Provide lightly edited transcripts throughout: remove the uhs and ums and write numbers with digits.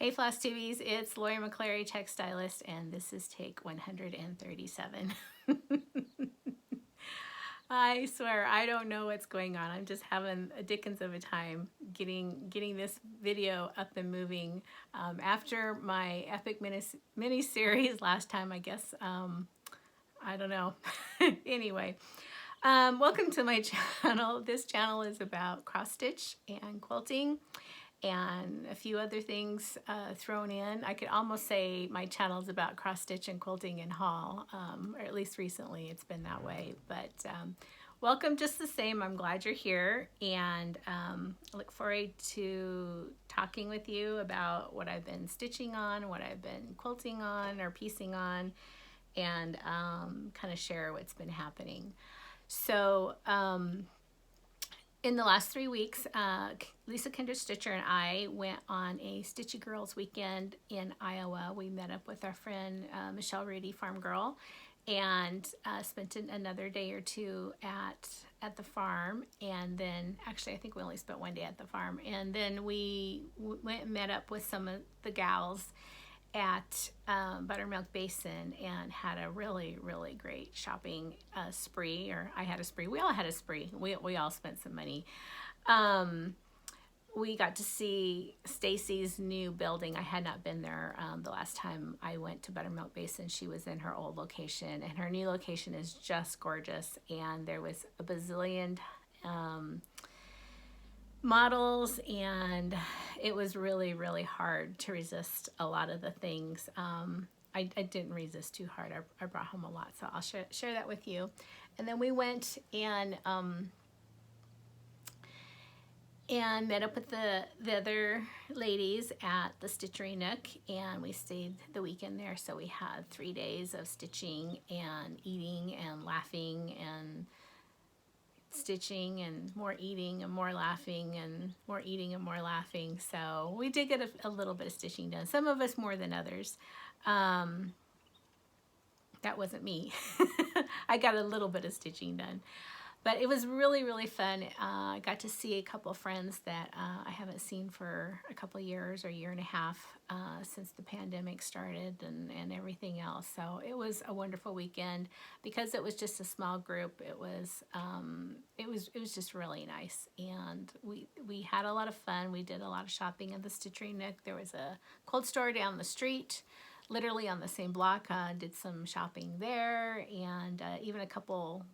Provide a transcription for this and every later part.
Hey Flosstubies, it's Lori McCleary, Texstylust, and this is take 137. I swear, I don't know what's going on. I'm just having a dickens of a time getting this video up and moving. After my epic mini series last time, I guess, I don't know. Anyway, welcome to my channel. This channel is about cross stitch and quilting and a few other things thrown in. I could almost say my channel is about cross stitch and quilting and haul, or at least recently it's been that way. But welcome just the same. I'm glad you're here, and I look forward to talking with you about what I've been stitching on, what I've been quilting on or piecing on, and kind of share what's been happening. So in the last 3 weeks, Lisa Kindred Stitcher and I went on a Stitchy Girls weekend in Iowa. We met up with our friend Michelle Rudy, Farm Girl, and spent another day or two at the farm. And then, actually, I think we only spent one day at the farm. And then we went and met up with some of the gals at Buttermilk Basin and had a really, really great shopping spree, or I had a spree. We all had a spree. We all spent some money. We got to see Stacy's new building. I had not been there the last time I went to Buttermilk Basin. She was in her old location, and her new location is just gorgeous. And there was a bazillion models, and it was really, really hard to resist a lot of the things. I didn't resist too hard. I brought home a lot, so I'll share that with you. And then we went and met up with the other ladies at the Stitchery Nook, and we stayed the weekend there. So we had 3 days of stitching and eating and laughing and stitching and more eating and more laughing and more eating and more laughing. So we did get a little bit of stitching done. Some of us more than others. That wasn't me. I got a little bit of stitching done. But it was really, really fun. I got to see a couple of friends that I haven't seen for a couple of years or a year and a half since the pandemic started and everything else. So it was a wonderful weekend. Because it was just a small group, it was just really nice. And we had a lot of fun. We did a lot of shopping at the Stitchery Nook. There was a cold store down the street, literally on the same block. Did some shopping there, and even a couple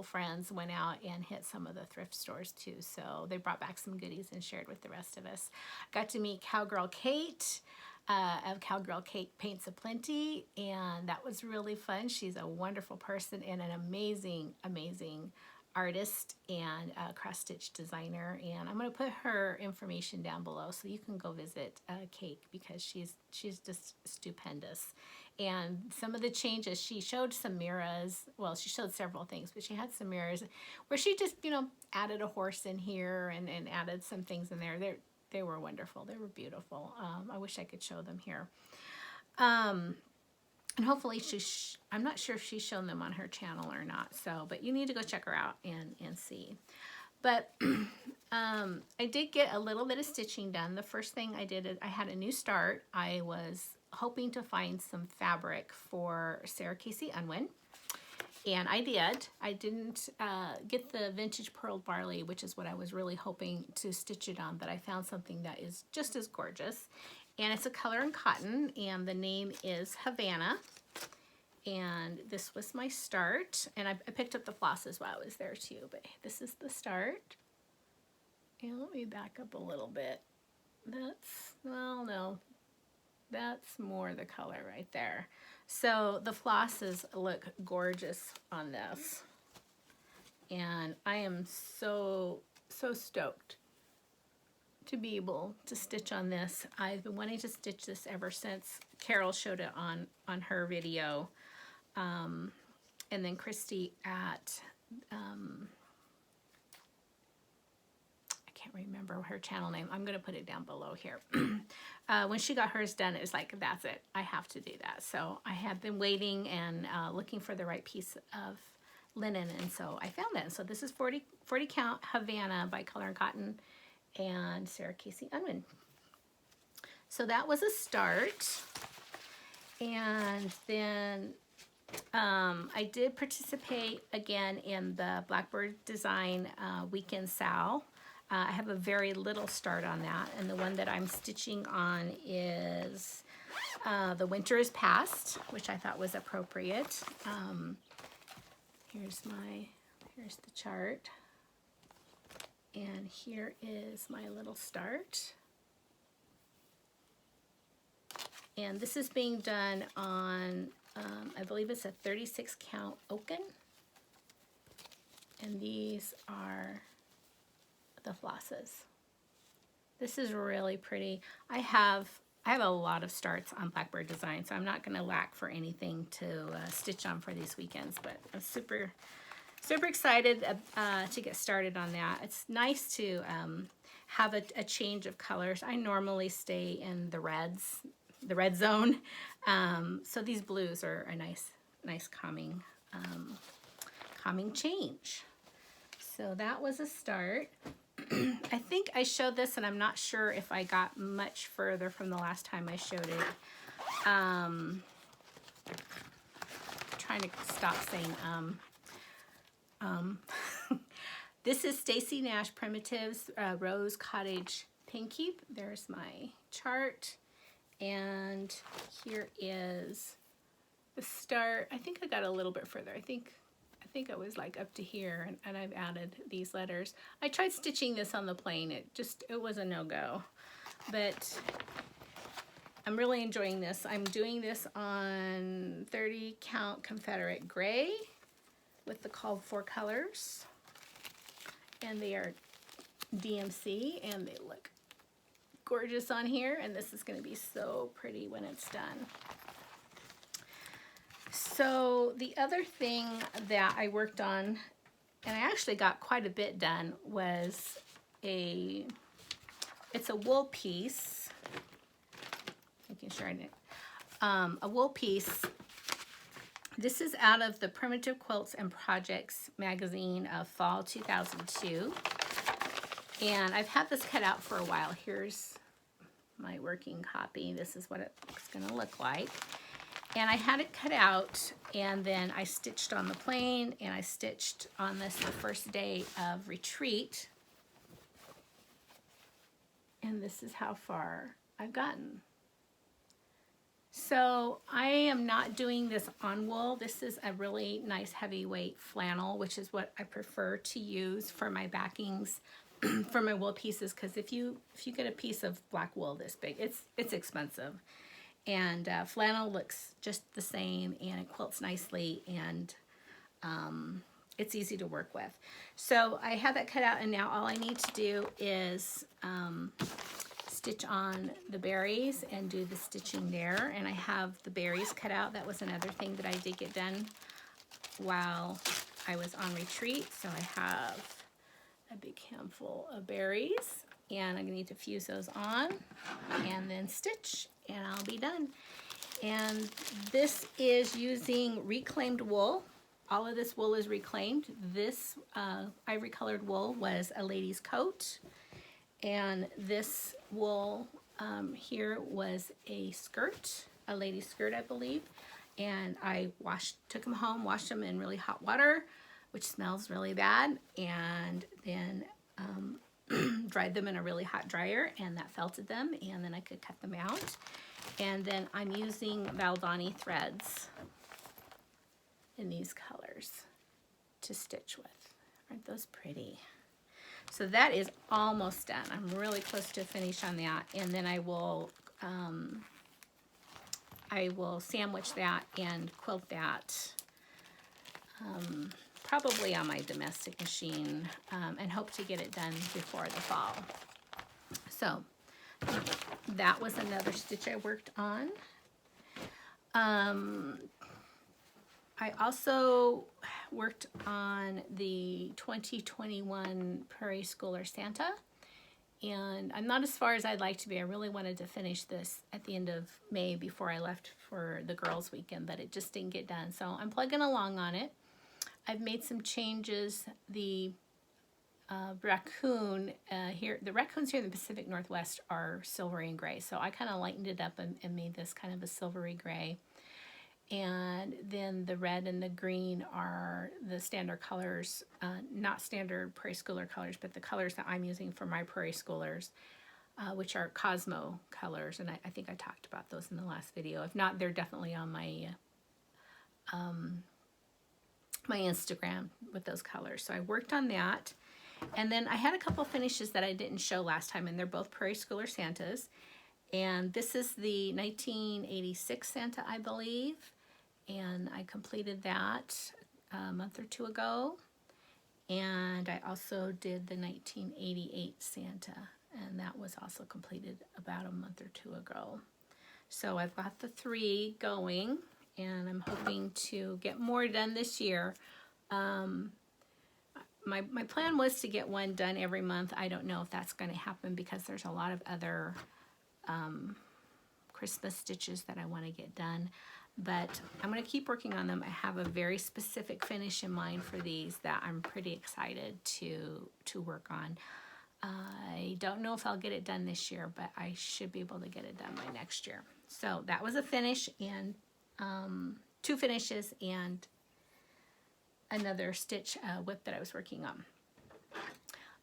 friends went out and hit some of the thrift stores too. So they brought back some goodies and shared with the rest of us. Got to meet Cowgirl Kate of Cowgirl Kate Paints Aplenty, and that was really fun. She's a wonderful person and an amazing, amazing artist and cross-stitch designer. And I'm going to put her information down below so you can go visit Kate, because she's just stupendous. And some of the changes, she showed some mirrors. Well, she showed several things, but she had some mirrors where she just, added a horse in here and added some things in there. They were wonderful. They were beautiful. I wish I could show them here. And hopefully I'm not sure if she's shown them on her channel or not. So, but you need to go check her out and see. But I did get a little bit of stitching done. The first thing I did is I had a new start. I was hoping to find some fabric for Sarah Casey Unwin, and I did. I didn't get the vintage pearl barley, which is what I was really hoping to stitch it on, but I found something that is just as gorgeous, and it's a color and cotton, and the name is Havana. And this was my start, and I picked up the flosses while I was there too, but this is the start. And let me back up a little bit. That's more the color right there. So the flosses look gorgeous on this, and I am so stoked to be able to stitch on this. I've been wanting to stitch this ever since Carol showed it on her video, and then Christy at I can't remember her channel name. I'm going to put it down below here. When she got hers done, it was like, that's it. I have to do that. So I have been waiting and looking for the right piece of linen, and so I found it. So this is 40 count Havana by Color and Cotton and Sarah Casey Unwin. So that was a start. And then I did participate again in the Blackbird Design Weekend Sal. I have a very little start on that, and the one that I'm stitching on is The Winter is Past, which I thought was appropriate. Here's the chart, and here is my little start. And this is being done on, I believe it's a 36 count Oaken, and these are the flosses. This is really pretty. I have a lot of starts on Blackbird Design, so I'm not going to lack for anything to stitch on for these weekends, but I'm super excited to get started on that. It's nice to have a change of colors. I normally stay in the reds, the red zone, so these blues are a nice calming change. So that was a start. I think I showed this, and I'm not sure if I got much further from the last time I showed it. Trying to stop saying This is Stacy Nash Primitives Rose Cottage Pinky. There's my chart, and here is the start. I think I got a little bit further. I think I was like up to here, and I've added these letters. I tried stitching this on the plain. It was a no-go, but I'm really enjoying this. I'm doing this on 30 count Confederate gray with the called for colors, and they are DMC, and they look gorgeous on here, and this is going to be so pretty when it's done. So the other thing that I worked on, and I actually got quite a bit done, was it's a wool piece. Making sure I didn't. A wool piece. This is out of the Primitive Quilts and Projects magazine of fall 2002. And I've had this cut out for a while. Here's my working copy. This is what it's going to look like. And I had it cut out, and then I stitched on the plain, and I stitched on this the first day of retreat. And this is how far I've gotten. So I am not doing this on wool. This is a really nice heavyweight flannel, which is what I prefer to use for my backings for my wool pieces, because if you get a piece of black wool this big, it's expensive. And flannel looks just the same, and it quilts nicely, and it's easy to work with. So I have that cut out, and now all I need to do is stitch on the berries and do the stitching there. And I have the berries cut out. That was another thing that I did get done while I was on retreat. So I have a big handful of berries, and I'm gonna need to fuse those on and then stitch, and I'll be done. And this is using reclaimed wool. All of this wool is reclaimed. This ivory colored wool was a lady's coat, and this wool here was a skirt, a lady's skirt, I believe. And I took them home, washed them in really hot water, which smells really bad, and then dried them in a really hot dryer, and that felted them, and then I could cut them out. And then I'm using Valdani threads in these colors to stitch with. Aren't those pretty? So that is almost done. I'm really close to a finish on that, and then I will sandwich that and quilt that probably on my domestic machine, and hope to get it done before the fall. So that was another stitch I worked on. I also worked on the 2021 Prairie Schooler Santa, and I'm not as far as I'd like to be. I really wanted to finish this at the end of May before I left for the girls' weekend, but it just didn't get done. So I'm plugging along on it. I've made some changes. The raccoon here. The raccoons here in the Pacific Northwest are silvery and gray. So I kind of lightened it up and made this kind of a silvery gray. And then the red and the green are the standard colors, not standard Prairie Schooler colors, but the colors that I'm using for my Prairie Schoolers, which are Cosmo colors. And I think I talked about those in the last video. If not, they're definitely on my my Instagram with those colors. So I worked on that. And then I had a couple finishes that I didn't show last time, and they're both Prairie Schooler Santas. And this is the 1986 Santa, I believe. And I completed that a month or two ago. And I also did the 1988 Santa, and that was also completed about a month or two ago. So I've got the 3 going, and I'm hoping to get more done this year. My plan was to get one done every month. I don't know if that's going to happen because there's a lot of other Christmas stitches that I want to get done. But I'm going to keep working on them. I have a very specific finish in mind for these that I'm pretty excited to work on. I don't know if I'll get it done this year, but I should be able to get it done by next year. So that was a finish, and 2 finishes and another stitch whip that I was working on.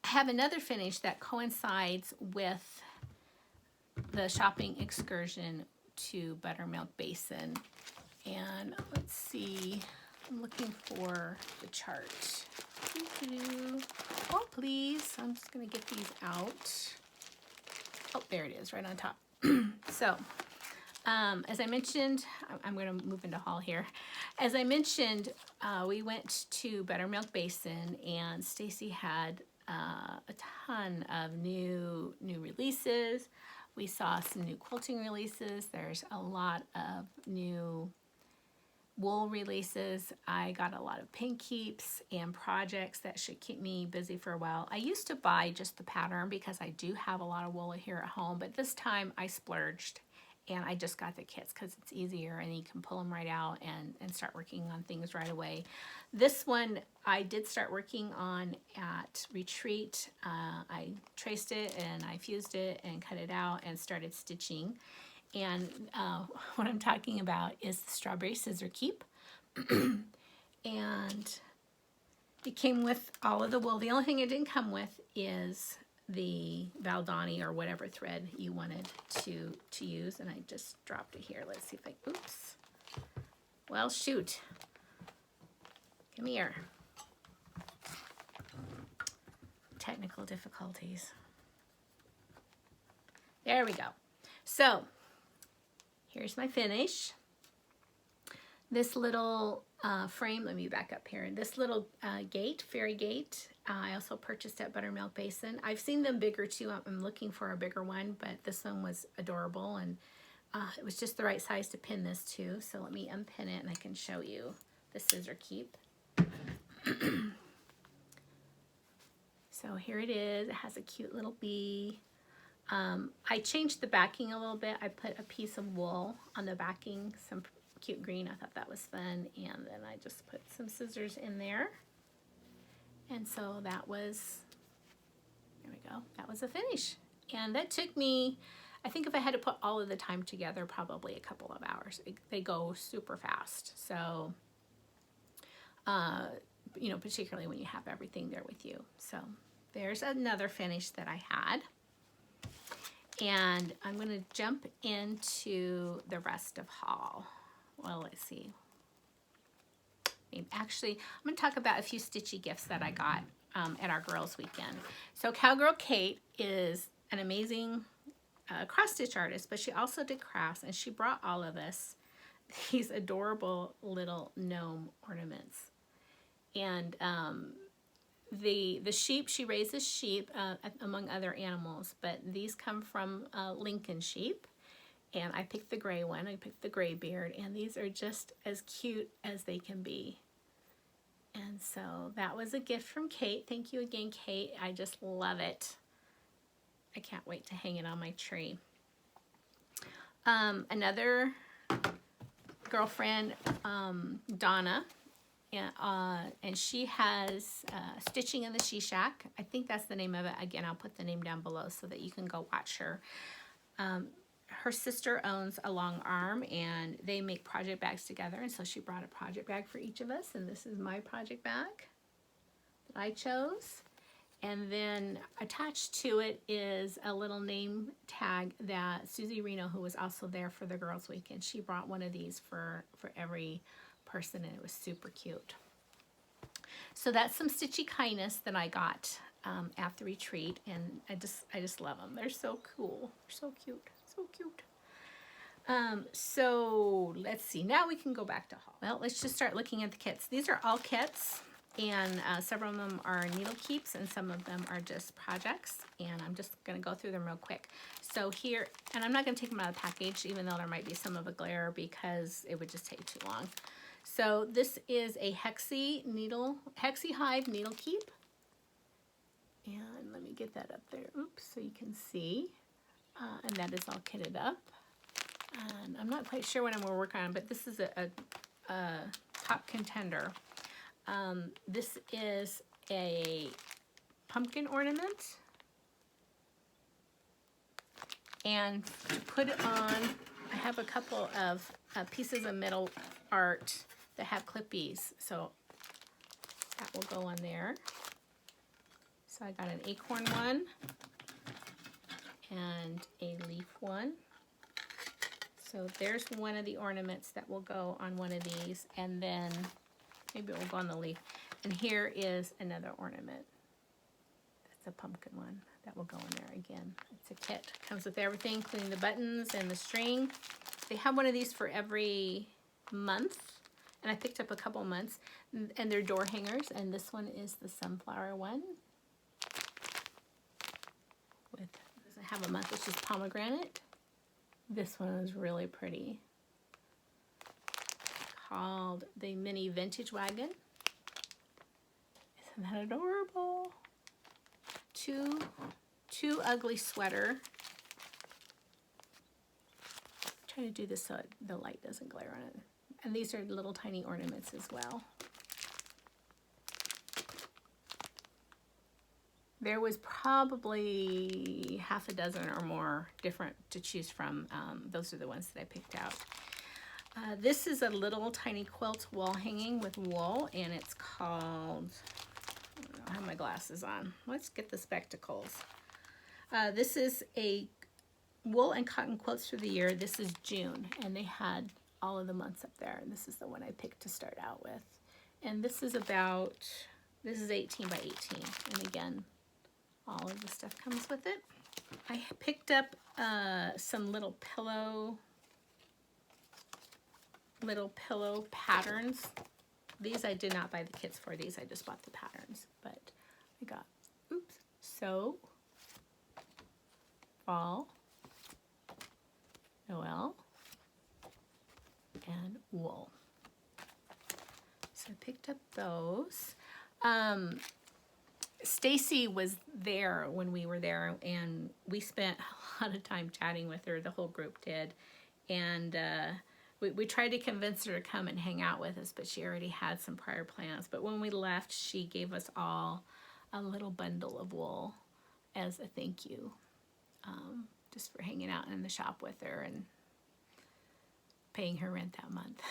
I have another finish that coincides with the shopping excursion to Buttermilk Basin. And let's see, I'm looking for the chart. Oh, please, I'm just gonna get these out. Oh, there it is, right on top. So, as I mentioned, I'm gonna move into haul here. As I mentioned, we went to Buttermilk Basin, and Stacy had a ton of new releases. We saw some new quilting releases. There's a lot of new wool releases. I got a lot of pin keeps and projects that should keep me busy for a while. I used to buy just the pattern because I do have a lot of wool here at home, but this time I splurged and I just got the kits because it's easier and you can pull them right out and start working on things right away. This one I did start working on at Retreat. I traced it and I fused it and cut it out and started stitching. And what I'm talking about is the strawberry scissor keep. And it came with all of the wool. The only thing it didn't come with is the Valdani or whatever thread you wanted to use. And I just dropped it here. Let's see if I, oops. Well, shoot. Come here. Technical difficulties. There we go. So, here's my finish. This little frame, let me back up here. This little gate, fairy gate, I also purchased at Buttermilk Basin. I've seen them bigger too. I'm looking for a bigger one, but this one was adorable, and it was just the right size to pin this to. So let me unpin it and I can show you the scissor keep. So here it is. It has a cute little bee. I changed the backing a little bit. I put a piece of wool on the backing, some cute green. I thought that was fun. And then I just put some scissors in there. And so that was, there we go. That was a finish. And that took me, I think if I had to put all of the time together, probably a couple of hours. They go super fast. So, you know, particularly when you have everything there with you. So there's another finish that I had. And I'm going to jump into the rest of haul. Well, let's see. Actually, I'm going to talk about a few stitchy gifts that I got at our girls' weekend. So Cowgirl Kate is an amazing cross-stitch artist, but she also did crafts, and she brought all of us these adorable little gnome ornaments. And the sheep, she raises sheep among other animals, but these come from Lincoln sheep. And I picked the gray one. I picked the gray beard, and these are just as cute as they can be. And so that was a gift from Kate. Thank you again, Kate. I just love it. I can't wait to hang it on my tree. Another girlfriend, Donna, and she has Stitching in the She Shack. I think that's the name of it. Again, I'll put the name down below so that you can go watch her. Her sister owns a Long Arm, and they make project bags together, and so she brought a project bag for each of us, and this is my project bag that I chose. And then attached to it is a little name tag that Susie Reno, who was also there for the Girls Weekend, she brought one of these for every person, and it was super cute. So that's some Stitchy kindness that I got at the retreat, and I just love them. They're so cool. They're so cute. So cute. So let's see. Now we can go back to haul. Well, let's just start looking at the kits. These are all kits, and several of them are needle keeps, and some of them are just projects. And I'm just going to go through them real quick. So here, and I'm not going to take them out of the package, even though there might be some of a glare because it would just take too long. So this is a Hexi Hive needle keep. And let me get that up there. Oops, so you can see. And that is all kitted up. And I'm not quite sure what I'm going to work on, but this is a top contender. This is a pumpkin ornament. And to put it on, I have a couple of pieces of metal art that have clippies. So that will go on there. So I got an acorn one and a leaf one. So there's one of the ornaments that will go on one of these, and then maybe it will go on the leaf. And here is another ornament. That's a pumpkin one that will go in there again. It's a kit. Comes with everything, including the buttons and the string. They have one of these for every month, and I picked up a couple months, and they're door hangers, and this one is the sunflower one. Doesn't have a month, it's just pomegranate. This one is really pretty. Called the Mini Vintage Wagon. Isn't that adorable? Two ugly sweater. I'm trying to do this so the light doesn't glare on it. And these are little tiny ornaments as well. There was probably half a dozen or more different to choose from. Those are the ones that I picked out. This is a little tiny quilt wall hanging with wool, and it's called, I don't have my glasses on. Let's get the spectacles. This is a wool and cotton quilts for the year. This is June, and they had all of the months up there, and this is the one I picked to start out with. And this is 18 by 18, and again, all of the stuff comes with it. I picked up some little pillow patterns. These I did not buy the kits for. These I just bought the patterns. But I got, so, fall, Noel, and wool. So I picked up those. Stacy was there when we were there, and we spent a lot of time chatting with her. The whole group did, and we tried to convince her to come and hang out with us, but she already had some prior plans. But when we left, she gave us all a little bundle of wool as a thank you, just for hanging out in the shop with her and paying her rent that month.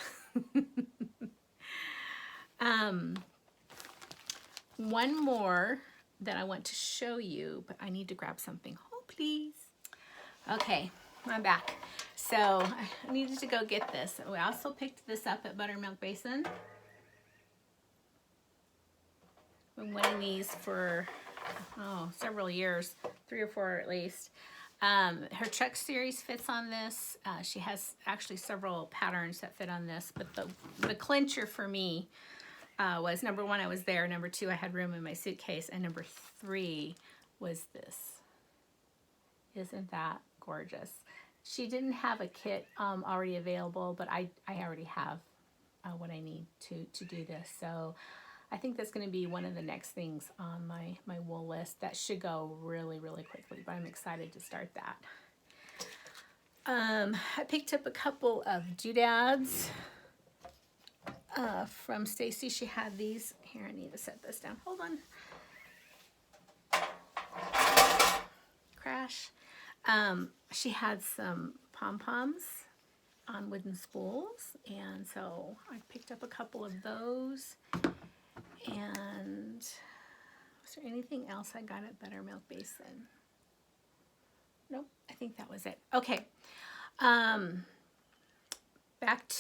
One more that I want to show you, but I need to grab something. Oh, please. Okay, I'm back. So I needed to go get this. We also picked this up at Buttermilk Basin. Been wanting these for several years, 3 or 4 at least. Her Chuck series fits on this. She has actually several patterns that fit on this, but the clincher for me was, number 1, I was there. Number 2, I had room in my suitcase. And number 3 was this. Isn't that gorgeous? She didn't have a kit already available, but I already have what I need to do this. So I think that's going to be one of the next things on my wool list. That should go really, really quickly, but I'm excited to start that. I picked up a couple of doodads from Stacy. She had these. Here, I need to set this down. Hold on. Crash. She had some pom-poms on wooden spools, and so I picked up a couple of those. And was there anything else I got at Buttermilk Basin? Nope, I think that was it. Okay. Back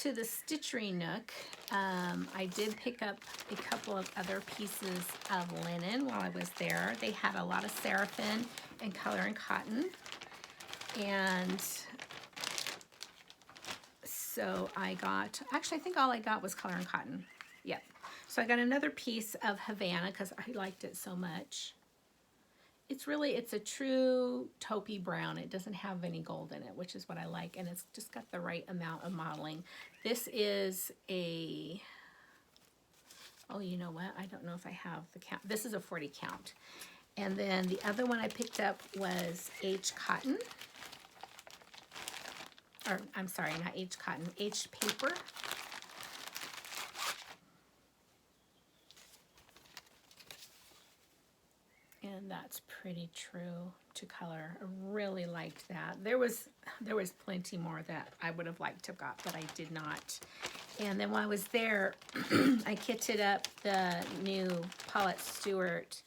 to the Stitchery Nook. I did pick up a couple of other pieces of linen while I was there. They had a lot of seraphim and color and cotton. And so I got, actually I think all I got was color and cotton. Yep. So I got another piece of Havana because I liked it so much. It's a true taupey brown. It doesn't have any gold in it, which is what I like, and it's just got the right amount of modeling. This is a, oh, you know what? I don't know if I have the count. This is a 40 count. And then the other one I picked up was H cotton. Or, I'm sorry, not H cotton, H paper. And that's pretty true to color. I really liked that. There was plenty more that I would have liked to have got, but I did not. And then while I was there, I kitted up the new Paulette Stewart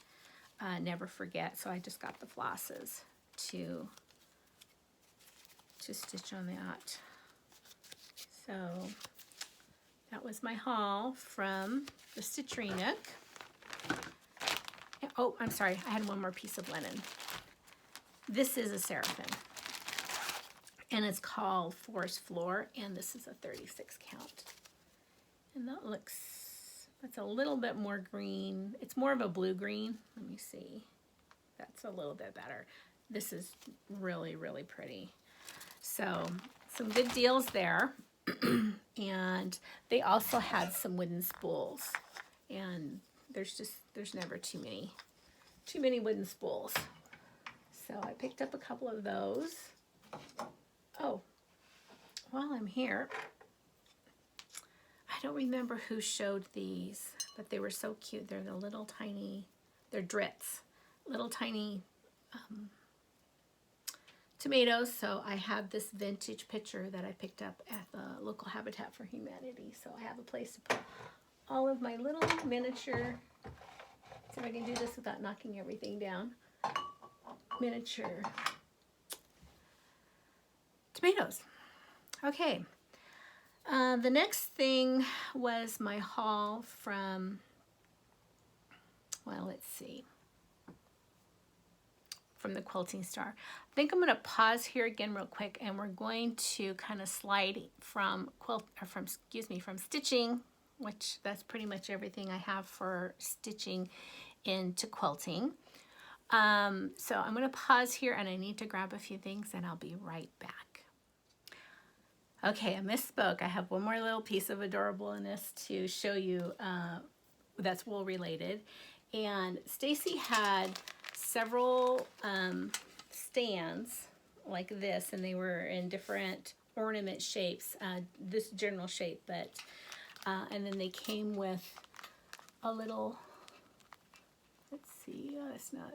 Never Forget. So I just got the flosses to stitch on that. So that was my haul from the Stitchery Nook. Oh, I'm sorry, I had one more piece of linen. This is a seraphim, and it's called Forest Floor, and this is a 36 count. And that's a little bit more green. It's more of a blue-green. Let me see. That's a little bit better. This is really, really pretty. So, some good deals there. And they also had some wooden spools, and there's never too many wooden spools. So I picked up a couple of those. Oh, while I'm here, I don't remember who showed these, but they were so cute. They're the little tiny, they're drits, little tiny tomatoes. So I have this vintage picture that I picked up at the local Habitat for Humanity. So I have a place to put all of my little miniature, see if I can do this without knocking everything down, miniature tomatoes. Okay, the next thing was my haul from, well, let's see, from the Quilting Star. I think I'm going to pause here again real quick, and we're going to kind of slide from from stitching, which that's pretty much everything I have for stitching, into quilting. So I'm going to pause here, and I need to grab a few things, and I'll be right back. Okay, I misspoke. I have one more little piece of adorableness to show you that's wool related. And Stacy had several stands like this, and they were in different ornament shapes, this general shape, but and then they came with a little, let's see, it's not,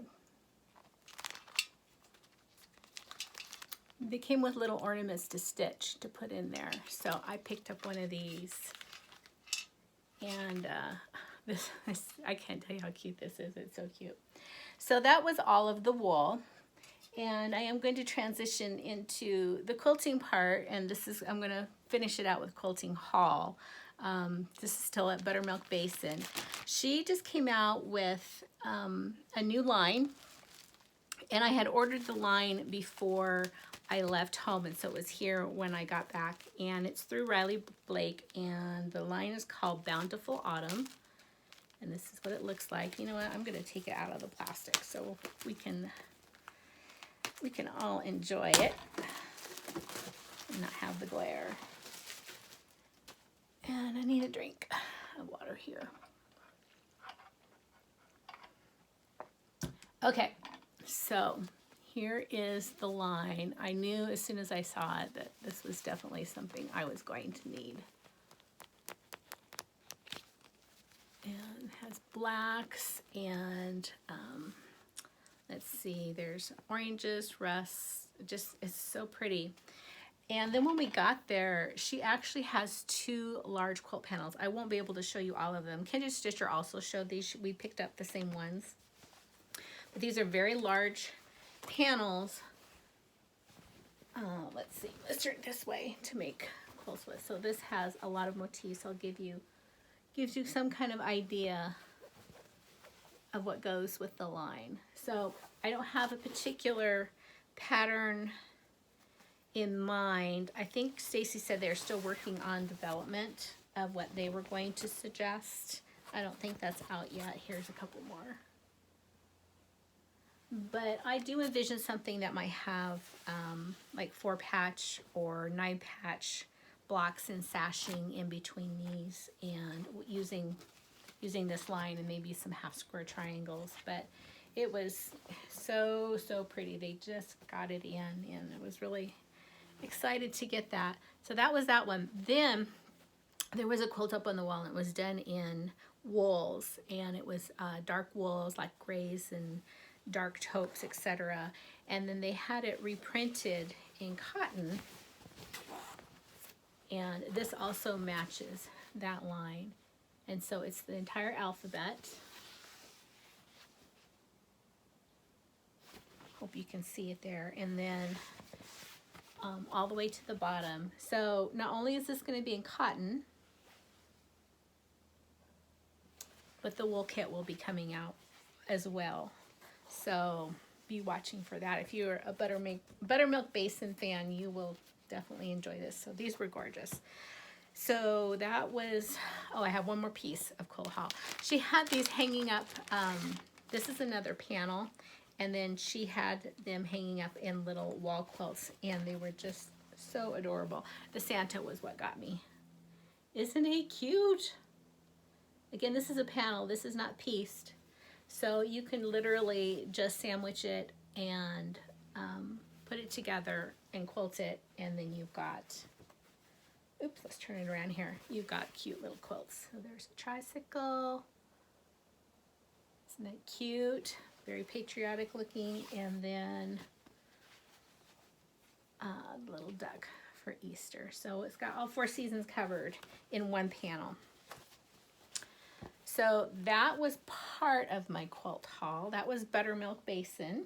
they came with little ornaments to stitch, to put in there. So I picked up one of these, and this I can't tell you how cute this is. It's so cute. So that was all of the wool. And I am going to transition into the quilting part, and this is, I'm going to finish it out with quilting haul. This is still at Buttermilk Basin. She just came out with a new line, and I had ordered the line before I left home, and so it was here when I got back, and it's through Riley Blake, and the line is called Bountiful Autumn, and this is what it looks like. You know what, I'm going to take it out of the plastic so we can all enjoy it and not have the glare. And I need a drink of water here. Okay, so here is the line. I knew as soon as I saw it that this was definitely something I was going to need. blacks, and let's see, there's oranges, rusts, just it's so pretty. And then when we got there, she actually has 2 large quilt panels. I won't be able to show you all of them. Kindred Stitcher also showed these. We picked up the same ones. But these are very large panels. Let's see, let's turn it this way to make quilts with. So this has a lot of motifs. I'll gives you some kind of idea of what goes with the line. So I don't have a particular pattern in mind. I think Stacy said they're still working on development of what they were going to suggest. I don't think that's out yet. Here's a couple more. But I do envision something that might have like 4-patch or 9-patch blocks and sashing in between these, and using this line and maybe some half square triangles. But it was so pretty. They just got it in, and I was really excited to get that. So that was that one. Then there was a quilt up on the wall, and it was done in wools, and it was dark wools like grays and dark taupes, etc. And then they had it reprinted in cotton, and this also matches that line. And so it's the entire alphabet. Hope you can see it there. And then all the way to the bottom. So not only is this going to be in cotton, but the wool kit will be coming out as well. So be watching for that. If you're a Buttermilk Basin fan, you will definitely enjoy this. So these were gorgeous. So that was, oh, I have one more piece of quilt haul. She had these hanging up. This is another panel. And then she had them hanging up in little wall quilts, and they were just so adorable. The Santa was what got me. Isn't he cute? Again, this is a panel. This is not pieced. So you can literally just sandwich it and put it together and quilt it, and then you've got, oops, let's turn it around here. You've got cute little quilts. So there's a tricycle. Isn't that cute? Very patriotic looking. And then a little duck for Easter. So it's got all 4 seasons covered in one panel. So that was part of my quilt haul. That was Buttermilk Basin.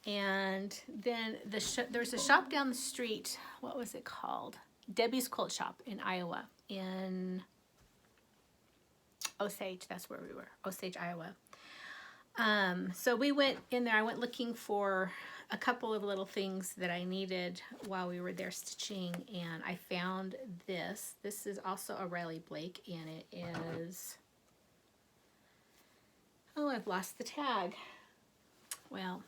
And then there's a shop down the street. What was it called? Debbie's Quilt Shop in Iowa, in Osage. That's where we were, Osage, Iowa. So we went in there. I went looking for a couple of little things that I needed while we were there stitching, and I found this. This is also a Riley Blake, and it is, oh, I've lost the tag. Well,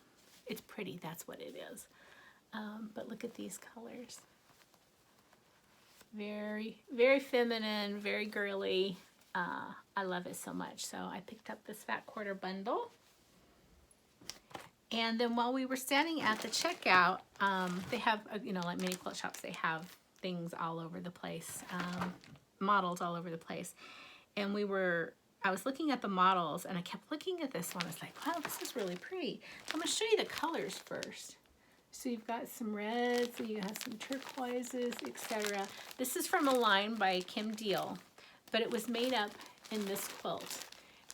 it's pretty, that's what it is. But look at these colors. Very, very feminine, very girly. I love it so much. So I picked up this fat quarter bundle. And then while we were standing at the checkout, they have, you know, like many quilt shops, they have things all over the place, models all over the place. And I was looking at the models, and I kept looking at this one. I was like, wow, this is really pretty. I'm going to show you the colors first. So you've got some reds, and you have some turquoises, etc. This is from a line by Kim Deal, but it was made up in this quilt.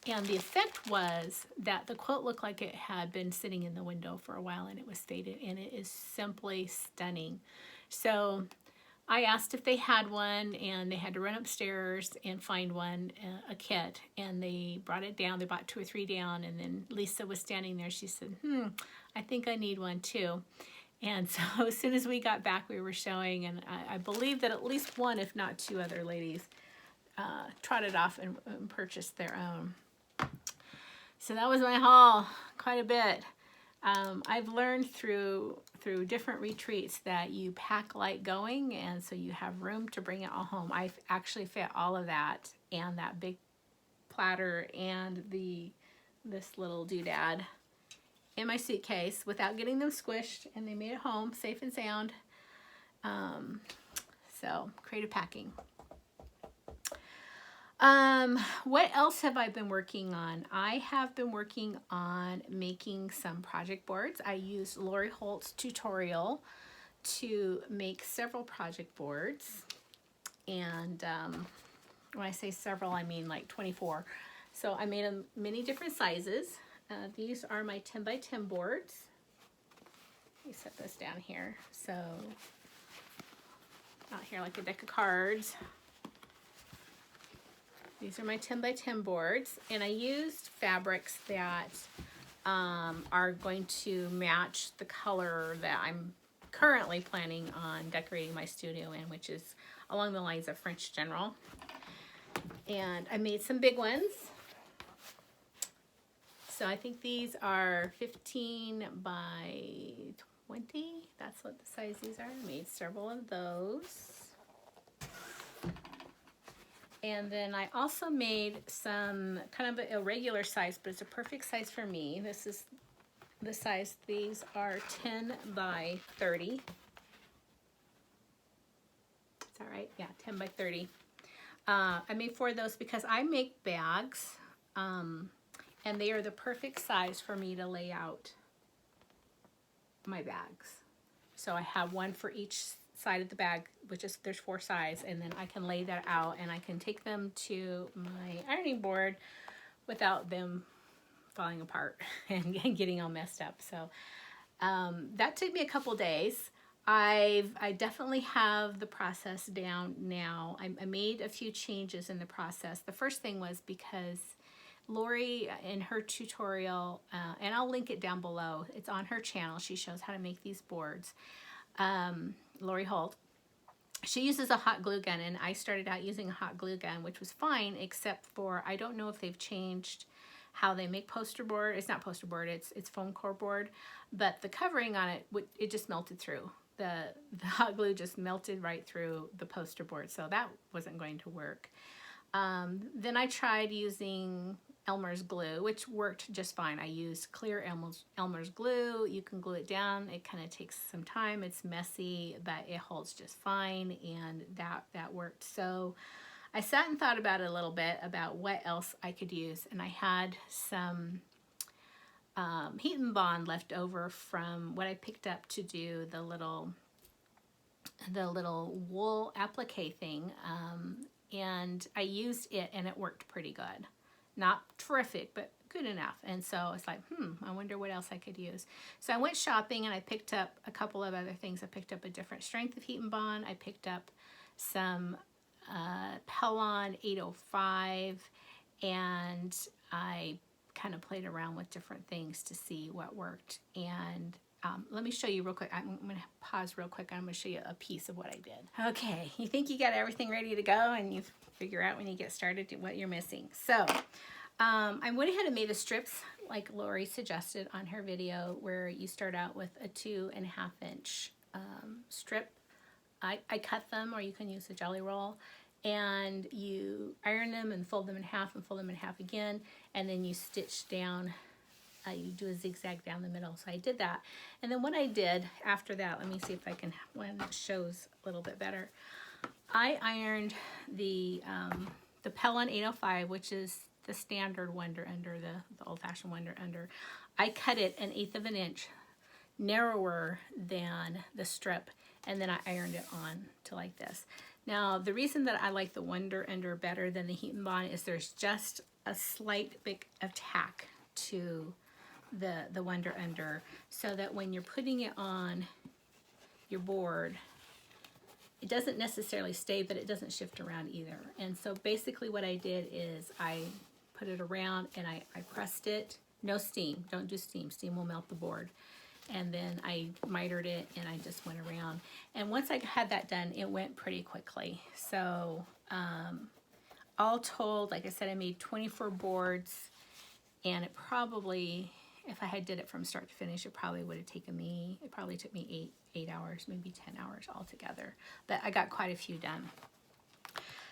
And the effect was that the quilt looked like it had been sitting in the window for a while, and it was faded, and it is simply stunning. So I asked if they had one, and they had to run upstairs and find one, a kit, and they brought it down. They bought 2 or 3 down, and then Lisa was standing there. She said, I think I need one too. And so as soon as we got back, we were showing, and I believe that at least one, if not 2 other ladies trotted off and purchased their own. So that was my haul, quite a bit. I've learned through different retreats that you pack light going, and so you have room to bring it all home. I've actually fit all of that and that big platter and this little doodad in my suitcase without getting them squished, and they made it home safe and sound. So creative packing. What else have I been working on? I have been working on making some project boards. I used Lori Holt's tutorial to make several project boards. And when I say several, I mean like 24. So I made them many different sizes. These are my 10 by 10 boards. Let me set this down here. So out here like a deck of cards. These are my 10 by 10 boards, and I used fabrics that are going to match the color that I'm currently planning on decorating my studio in, which is along the lines of French General. And I made some big ones. So I think these are 15 by 20. That's what the size these are. I made several of those. And then I also made some kind of an irregular size, but it's a perfect size for me. This is the size. These are 10 by 30. Is that right? Yeah, 10 by 30. I made 4 of those because I make bags, and they are the perfect size for me to lay out my bags. So I have one for each side of the bag, which is, there's 4 sides, and then I can lay that out and I can take them to my ironing board without them falling apart and getting all messed up. So that took me a couple days. I definitely have the process down now. I made a few changes in the process. The first thing was because Lori in her tutorial, and I'll link it down below, it's on her channel, she shows how to make these boards. Lori Holt, she uses a hot glue gun, and I started out using a hot glue gun, which was fine, except for I don't know if they've changed how they make poster board. It's not poster board, it's foam core board, but the covering on it, it just melted through. The hot glue just melted right through the poster board, so that wasn't going to work. Then I tried using Elmer's glue, which worked just fine. I used clear Elmer's glue. You can glue it down. It kind of takes some time. It's messy, but it holds just fine, and that worked. So I sat and thought about it a little bit about what else I could use, and I had some heat and bond left over from what I picked up to do the little wool applique thing, and I used it, and it worked pretty good. Not terrific, but good enough. And so it's like, I wonder what else I could use. So I went shopping, and I picked up a couple of other things. I picked up a different strength of heat and bond. I picked up some Pellon 805, and I kind of played around with different things to see what worked. And let me show you real quick. I'm going to pause real quick. I'm going to show you a piece of what I did. Okay, you think you got everything ready to go, and you figure out when you get started what you're missing. So I went ahead and made the strips like Lori suggested on her video, where you start out with a 2.5 inch strip. I cut them, or you can use a jelly roll, and you iron them and fold them in half and fold them in half again, and then you stitch down. You do a zigzag down the middle. So I did that. And then what I did after that, let me see if I can, one that shows a little bit better. I ironed the Pellon 805, which is the standard Wonder Under, the old-fashioned Wonder Under. I cut it 1/8 of an inch narrower than the strip, and then I ironed it on to like this. Now, the reason that I like the Wonder Under better than the Heat and Bond is there's just a slight bit of tack to the Wonder Under, so that when you're putting it on your board, it doesn't necessarily stay, but it doesn't shift around either. And so basically what I did is I put it around, and I pressed it. No steam. Don't do steam. Steam will melt the board. And then I mitered it, and I just went around. And once I had that done, it went pretty quickly. So all told, like I said, I made 24 boards, and it probably, if I had did it from start to finish, it probably would have taken me, it probably took me 8 hours, maybe 10 hours altogether. But I got quite a few done.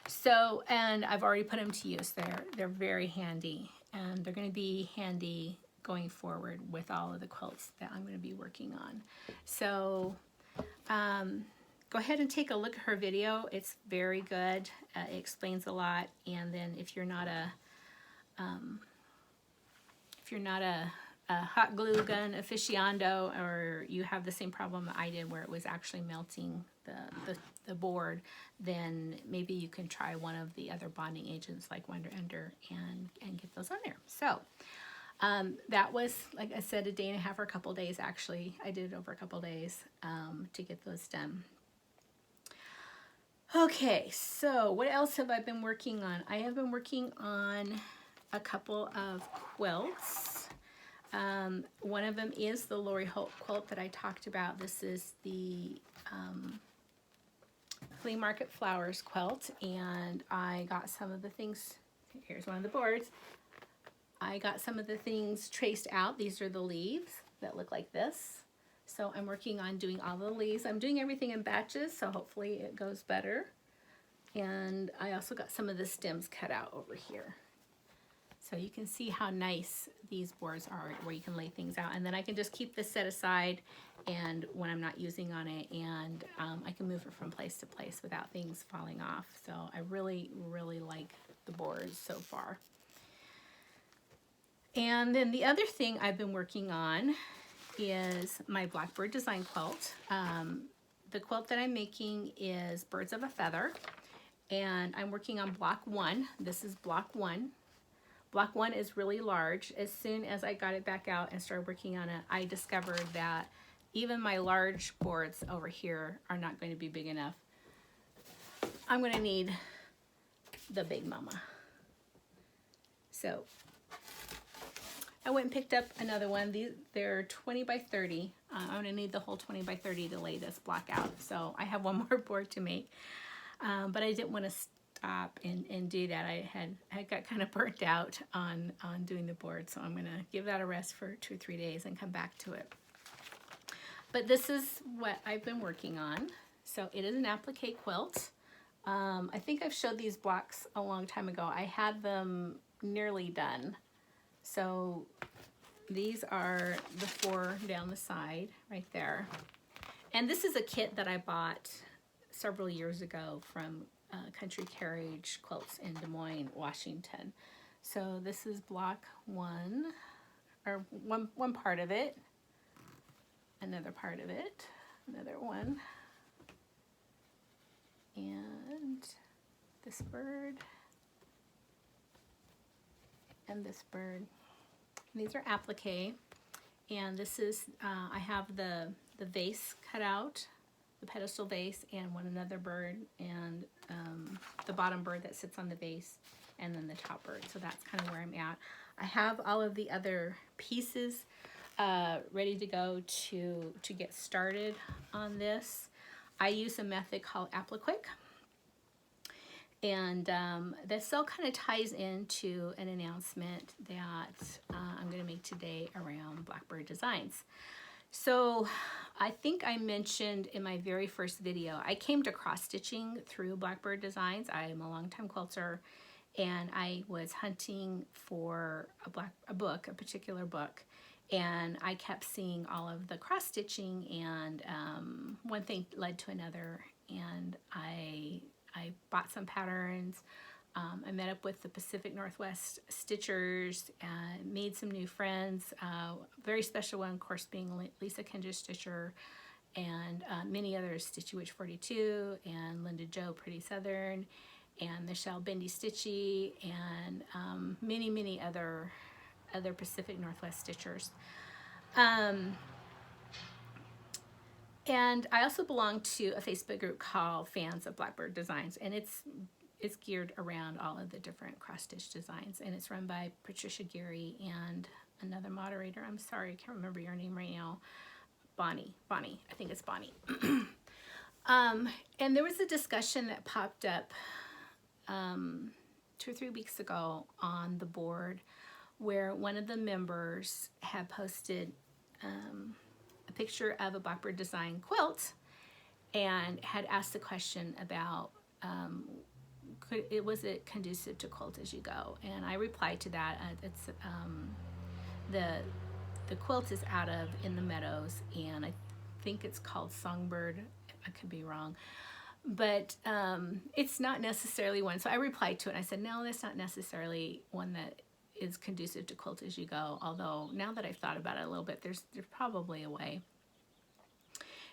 So, and I've already put them to use. They're very handy, and they're going to be handy going forward with all of the quilts that I'm going to be working on. So, go ahead and take a look at her video. It's very good. It explains a lot. And then if you're not a hot glue gun aficionado, or you have the same problem I did where it was actually melting the board, then maybe you can try one of the other bonding agents like Wonder Ender and get those on there. So that was, like I said, a day and a half or a couple days. Actually, I did it over a couple days to get those done. Okay, so what else have I been working on? I have been working on a couple of quilts. One of them is the Lori Holt quilt that I talked about. This is the Flea Market Flowers quilt, and I got some of the things. Here's one of the boards. I got some of the things traced out. These are the leaves that look like this. So I'm working on doing all the leaves. I'm doing everything in batches, so hopefully it goes better. And I also got some of the stems cut out over here. So you can see how nice these boards are, where you can lay things out. And then I can just keep this set aside and when I'm not using on it, and I can move it from place to place without things falling off. So I really, really like the boards so far. And then the other thing I've been working on is my Blackbird design quilt. The quilt that I'm making is Birds of a Feather, and I'm working on block 1. This is block 1. Block 1 is really large. As soon as I got it back out and started working on it, I discovered that even my large boards over here are not going to be big enough. I'm going to need the big mama. So I went and picked up another one. They're 20 by 30. I'm going to need the whole 20 by 30 to lay this block out. So I have one more board to make. But I didn't want to stop and do that. I got kind of burnt out on doing the board. So I'm going to give that a rest for 2 or 3 days and come back to it. But this is what I've been working on. So it is an applique quilt. I think I've showed these blocks a long time ago. I had them nearly done. So these are the 4 down the side right there. And this is a kit that I bought several years ago from Country Carriage Quilts in Des Moines, Washington. So this is block 1, or one part of it, another part of it, another one, and this bird, and this bird. And these are applique, and this is I have the vase cut out, the pedestal vase, and another bird, and the bottom bird that sits on the vase, and then the top bird. So that's kind of where I'm at. I have all of the other pieces ready to go to get started on this. I use a method called Applique. And this all kind of ties into an announcement that I'm going to make today around Blackbird designs. So I think I mentioned in my very first video, I came to cross-stitching through Blackbird designs. I am a longtime quilter, and I was hunting for a particular book, and I kept seeing all of the cross-stitching, and one thing led to another, and I bought some patterns. I met up with the Pacific Northwest Stitchers, made some new friends. Very special one, of course, being Lisa Kendra Stitcher, and many others, Stitchy Witch 42, and Linda Jo Pretty Southern, and Michelle Bendy Stitchy, and many other Pacific Northwest Stitchers. And I also belong to a Facebook group called Fans of Blackbird Designs, and it's geared around all of the different cross-stitch designs, and it's run by Patricia Geary and another moderator. I'm sorry, I can't remember your name right now. Bonnie, I think it's Bonnie. And there was a discussion that popped up 2 or 3 weeks ago on the board where one of the members had posted a picture of a Blackbird design quilt and had asked the question about was it conducive to quilt as you go? And I replied to that. It's the quilt is out of In the Meadows, and I think it's called Songbird. I could be wrong. But it's not necessarily one. So I replied to it and I said, no, that's not necessarily one that is conducive to quilt as you go. Although now that I've thought about it a little bit, there's probably a way.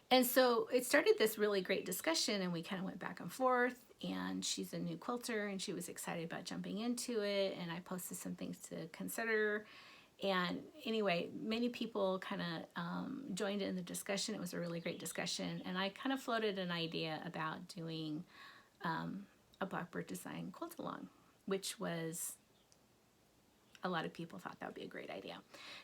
And so it started this really great discussion, and we kind of went back and forth, and she's a new quilter and she was excited about jumping into it, and I posted some things to consider. And anyway, many people kind of joined in the discussion. It was a really great discussion, and I kind of floated an idea about doing a Blackbird design quilt along, which was, a lot of people thought that would be a great idea.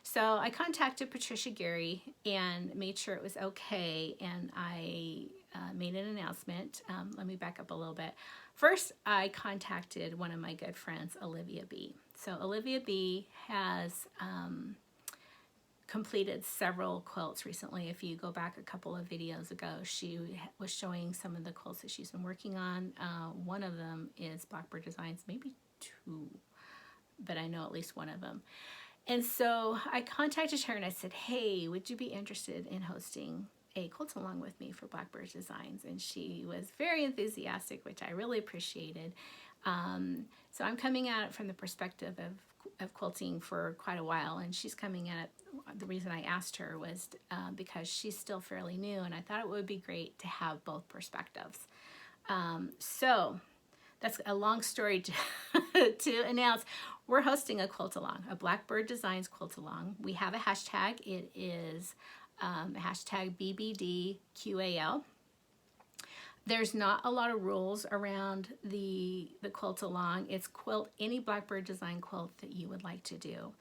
So I contacted Patricia Gary and made sure it was okay, and I made an announcement. Let me back up a little bit. First, I contacted one of my good friends, Olivia B. So Olivia B has completed several quilts recently. If you go back a couple of videos ago, she was showing some of the quilts that she's been working on. One of them is Blackbird Designs, maybe two, but I know at least one of them. And so I contacted her and I said, hey, would you be interested in hosting a quilt along with me for Blackbird Designs? And she was very enthusiastic, which I really appreciated. So I'm coming at it from the perspective of quilting for quite a while, and she's coming at it, the reason I asked her was because she's still fairly new, and I thought it would be great to have both perspectives. So that's a long story to announce. We're hosting a quilt along, a Blackbird Designs quilt along. We have a hashtag. It is hashtag BBDQAL. There's not a lot of rules around the quilt along. It's quilt any Blackbird design quilt that you would like to do.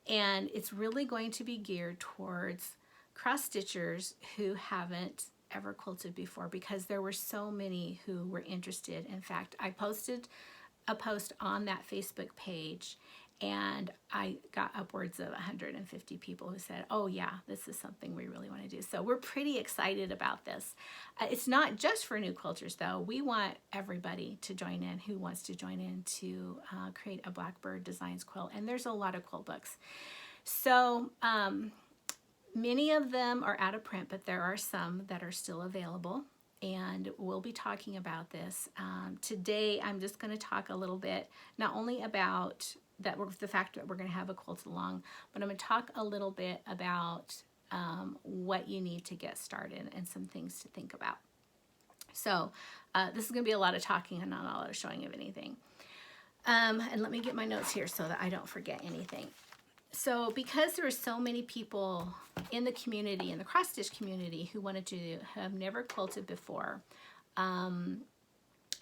And it's really going to be geared towards cross stitchers who haven't ever quilted before, because there were so many who were interested. In fact, I posted a post on that Facebook page, and I got upwards of 150 people who said, oh yeah, this is something we really want to do. So we're pretty excited about this. It's not just for new quilters though. We want everybody to join in who wants to join in to create a Blackbird Designs quilt. And there's a lot of quilt books. So many of them are out of print, but there are some that are still available. And we'll be talking about this. Today, I'm just going to talk a little bit, not only about the fact that we're going to have a quilt along, but I'm going to talk a little bit about what you need to get started and some things to think about. So this is going to be a lot of talking and not a lot of showing of anything. And let me get my notes here so that I don't forget anything. So because there are so many people in the community, in the cross stitch community, who wanted to have never quilted before,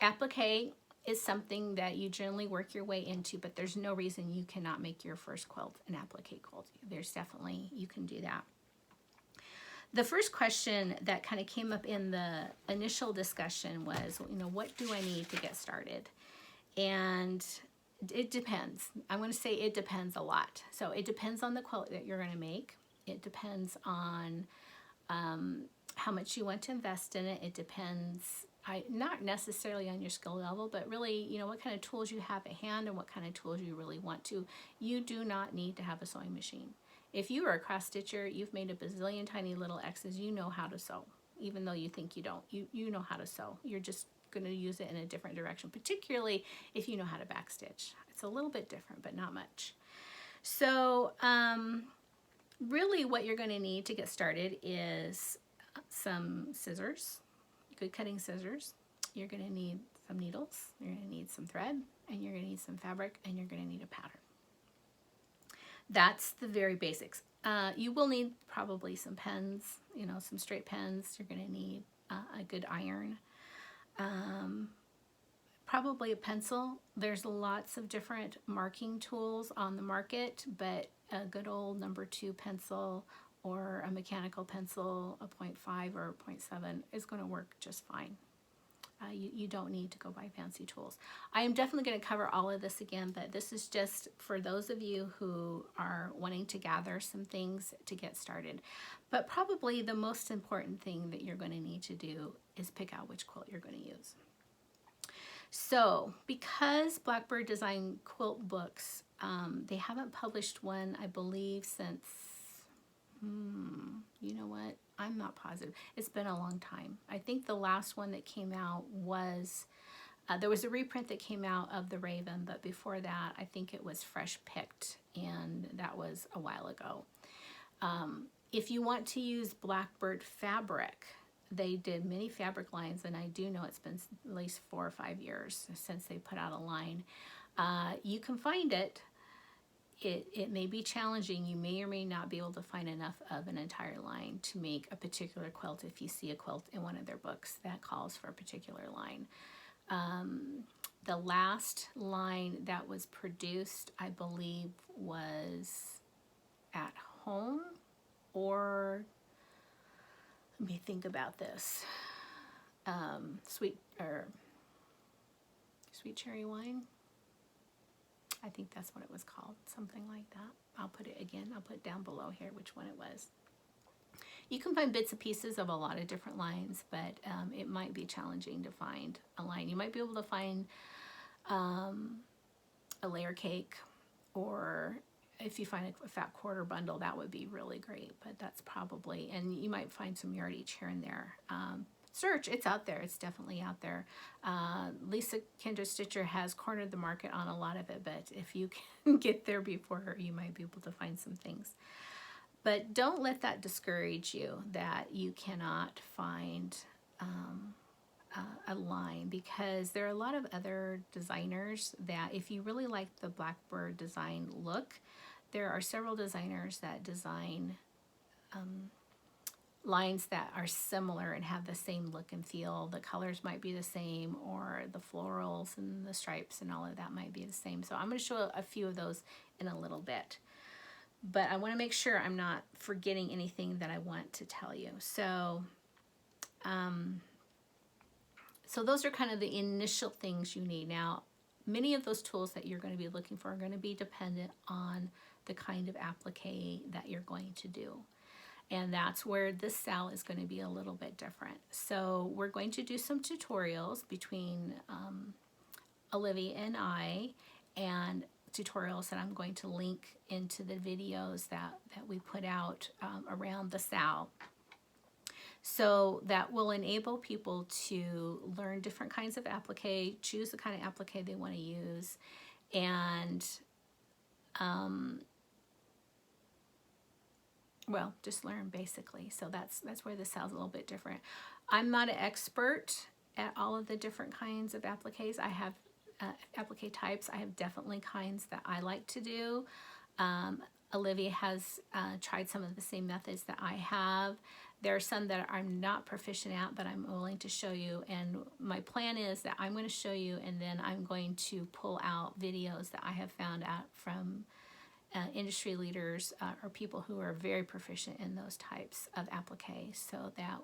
applique is something that you generally work your way into, but there's no reason you cannot make your first quilt an applique quilt. There's definitely, you can do that. The first question that kind of came up in the initial discussion was, you know, what do I need to get started? And it depends. I'm going to say it depends a lot. So it depends on the quilt that you're going to make. It depends on how much you want to invest in it. It depends, not necessarily on your skill level, but really, you know, what kind of tools you have at hand and what kind of tools you really want to. You do not need to have a sewing machine. If you are a cross stitcher, you've made a bazillion tiny little X's, you know how to sew. Even though you think you don't, you know how to sew. You're just going to use it in a different direction, particularly if you know how to backstitch. It's a little bit different, but not much. So really what you're going to need to get started is some scissors, good cutting scissors. You're going to need some needles, you're going to need some thread, and you're going to need some fabric, and you're going to need a pattern. That's the very basics. You will need probably some pens, you know, some straight pens. You're going to need a good iron. Probably a pencil. There's lots of different marking tools on the market, but a good old number 2 pencil or a mechanical pencil, a 0.5 or a 0.7 is going to work just fine. You don't need to go buy fancy tools. I am definitely going to cover all of this again, but this is just for those of you who are wanting to gather some things to get started. But probably the most important thing that you're going to need to do is pick out which quilt you're going to use. So because Blackbird Design quilt books, they haven't published one, I believe, since You know what? I'm not positive. It's been a long time. I think the last one that came out was, there was a reprint that came out of the Raven, but before that, I think it was Fresh Picked, and that was a while ago. If you want to use Blackbird fabric, they did many fabric lines, and I do know it's been at least 4 or 5 years since they put out a line. You can find it. It may be challenging. You may or may not be able to find enough of an entire line to make a particular quilt if you see a quilt in one of their books that calls for a particular line. The last line that was produced, I believe, was At Home, or let me think about this. Sweet Cherry Wine. I think that's what it was called, something like that. I'll put it down below here which one it was. You can find bits and pieces of a lot of different lines, but it might be challenging to find a line. You might be able to find a layer cake, or if you find a fat quarter bundle, that would be really great, but that's probably, and you might find some yardage here and there. Search, it's out there, it's definitely out there. Lisa Kendra Stitcher has cornered the market on a lot of it, but if you can get there before her, you might be able to find some things. But don't let that discourage you that you cannot find a line, because there are a lot of other designers that, if you really like the Blackbird design look, there are several designers that design lines that are similar and have the same look and feel. The colors might be the same, or the florals and the stripes and all of that might be the same. So I'm going to show a few of those in a little bit. But I want to make sure I'm not forgetting anything that I want to tell you. So, so those are kind of the initial things you need. Now, many of those tools that you're going to be looking for are going to be dependent on the kind of applique that you're going to do. And that's where this sal is going to be a little bit different. So we're going to do some tutorials between Olivia and I, and tutorials that I'm going to link into the videos that we put out around the sal. So that will enable people to learn different kinds of applique, choose the kind of applique they want to use, and well, just learn basically. So that's where this sal's a little bit different. I'm not an expert at all of the different kinds of appliques. I have applique types. I have definitely kinds that I like to do. Olivia has tried some of the same methods that I have. There are some that I'm not proficient at, but I'm willing to show you. And my plan is that I'm going to show you, and then I'm going to pull out videos that I have found out from industry leaders or people who are very proficient in those types of applique, so that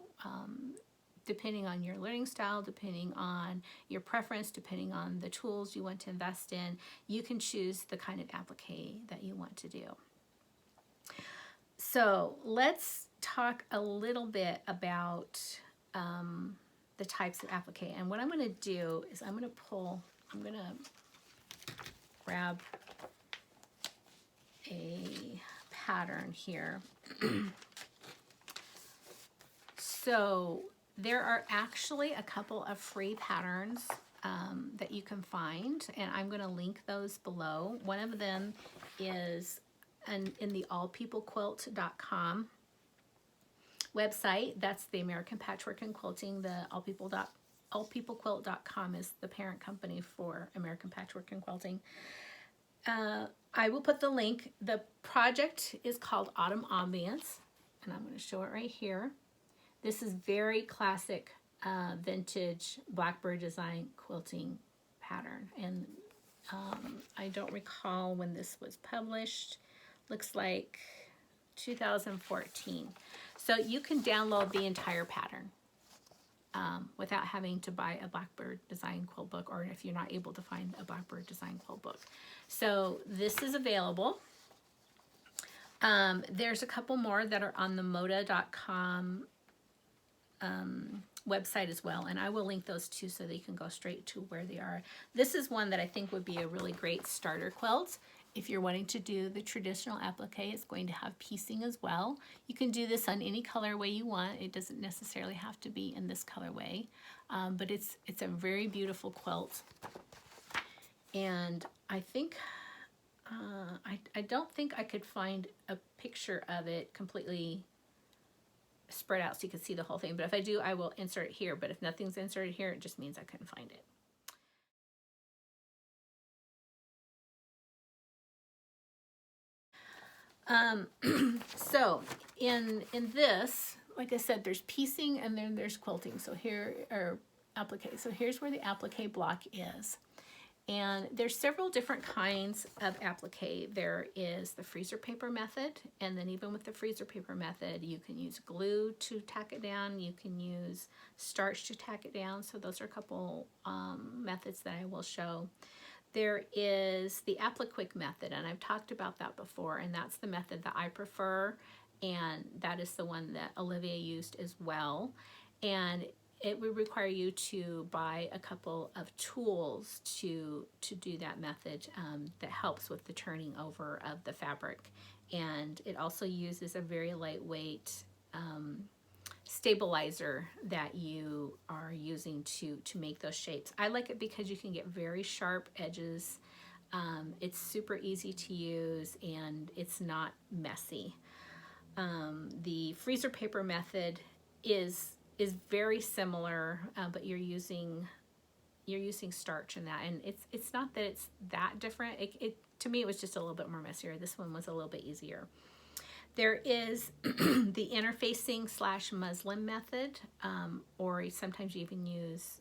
depending on your learning style, depending on your preference, depending on the tools you want to invest in, you can choose the kind of applique that you want to do. So let's talk a little bit about the types of applique. And what I'm going to do is I'm going to grab a pattern here. So there are actually a couple of free patterns that you can find, and I'm going to link those below. One of them is in the allpeoplequilt.com website. That's the American Patchwork and Quilting. The allpeoplequilt.com is the parent company for American Patchwork and Quilting. I will put the link. The project is called Autumn Ambience, and I'm going to show it right here. This is very classic vintage Blackbird design quilting pattern, and I don't recall when this was published. Looks like 2014. So you can download the entire pattern without having to buy a Blackbird design quilt book, or if you're not able to find a Blackbird design quilt book. So this is available. There's a couple more that are on the moda.com website as well, and I will link those too so that you can go straight to where they are. This is one that I think would be a really great starter quilt. if you're wanting to do the traditional applique, it's going to have piecing as well. You can do this on any colorway you want. It doesn't necessarily have to be in this colorway, but it's a very beautiful quilt. And I think, I don't think I could find a picture of it completely spread out so you can see the whole thing. But if I do, I will insert it here. But if nothing's inserted here, it just means I couldn't find it. So in this, like I said, there's piecing and then there's quilting. So here, or applique. So here's where the applique block is. And there's several different kinds of applique. There is the freezer paper method, and then even with the freezer paper method, you can use glue to tack it down. You can use starch to tack it down. So those are a couple methods that I will show. There is the Applique method, and I've talked about that before, and that's the method that I prefer, and that is the one that Olivia used as well. And it would require you to buy a couple of tools to do that method that helps with the turning over of the fabric. And it also uses a very lightweight stabilizer that you are using to make those shapes. I like it because you can get very sharp edges. It's super easy to use and it's not messy. The freezer paper method is very similar, but you're using starch in that, and it's not that it's that different. To me, it was just a little bit more messier. This one was a little bit easier. There is the interfacing / muslin method, or sometimes you even use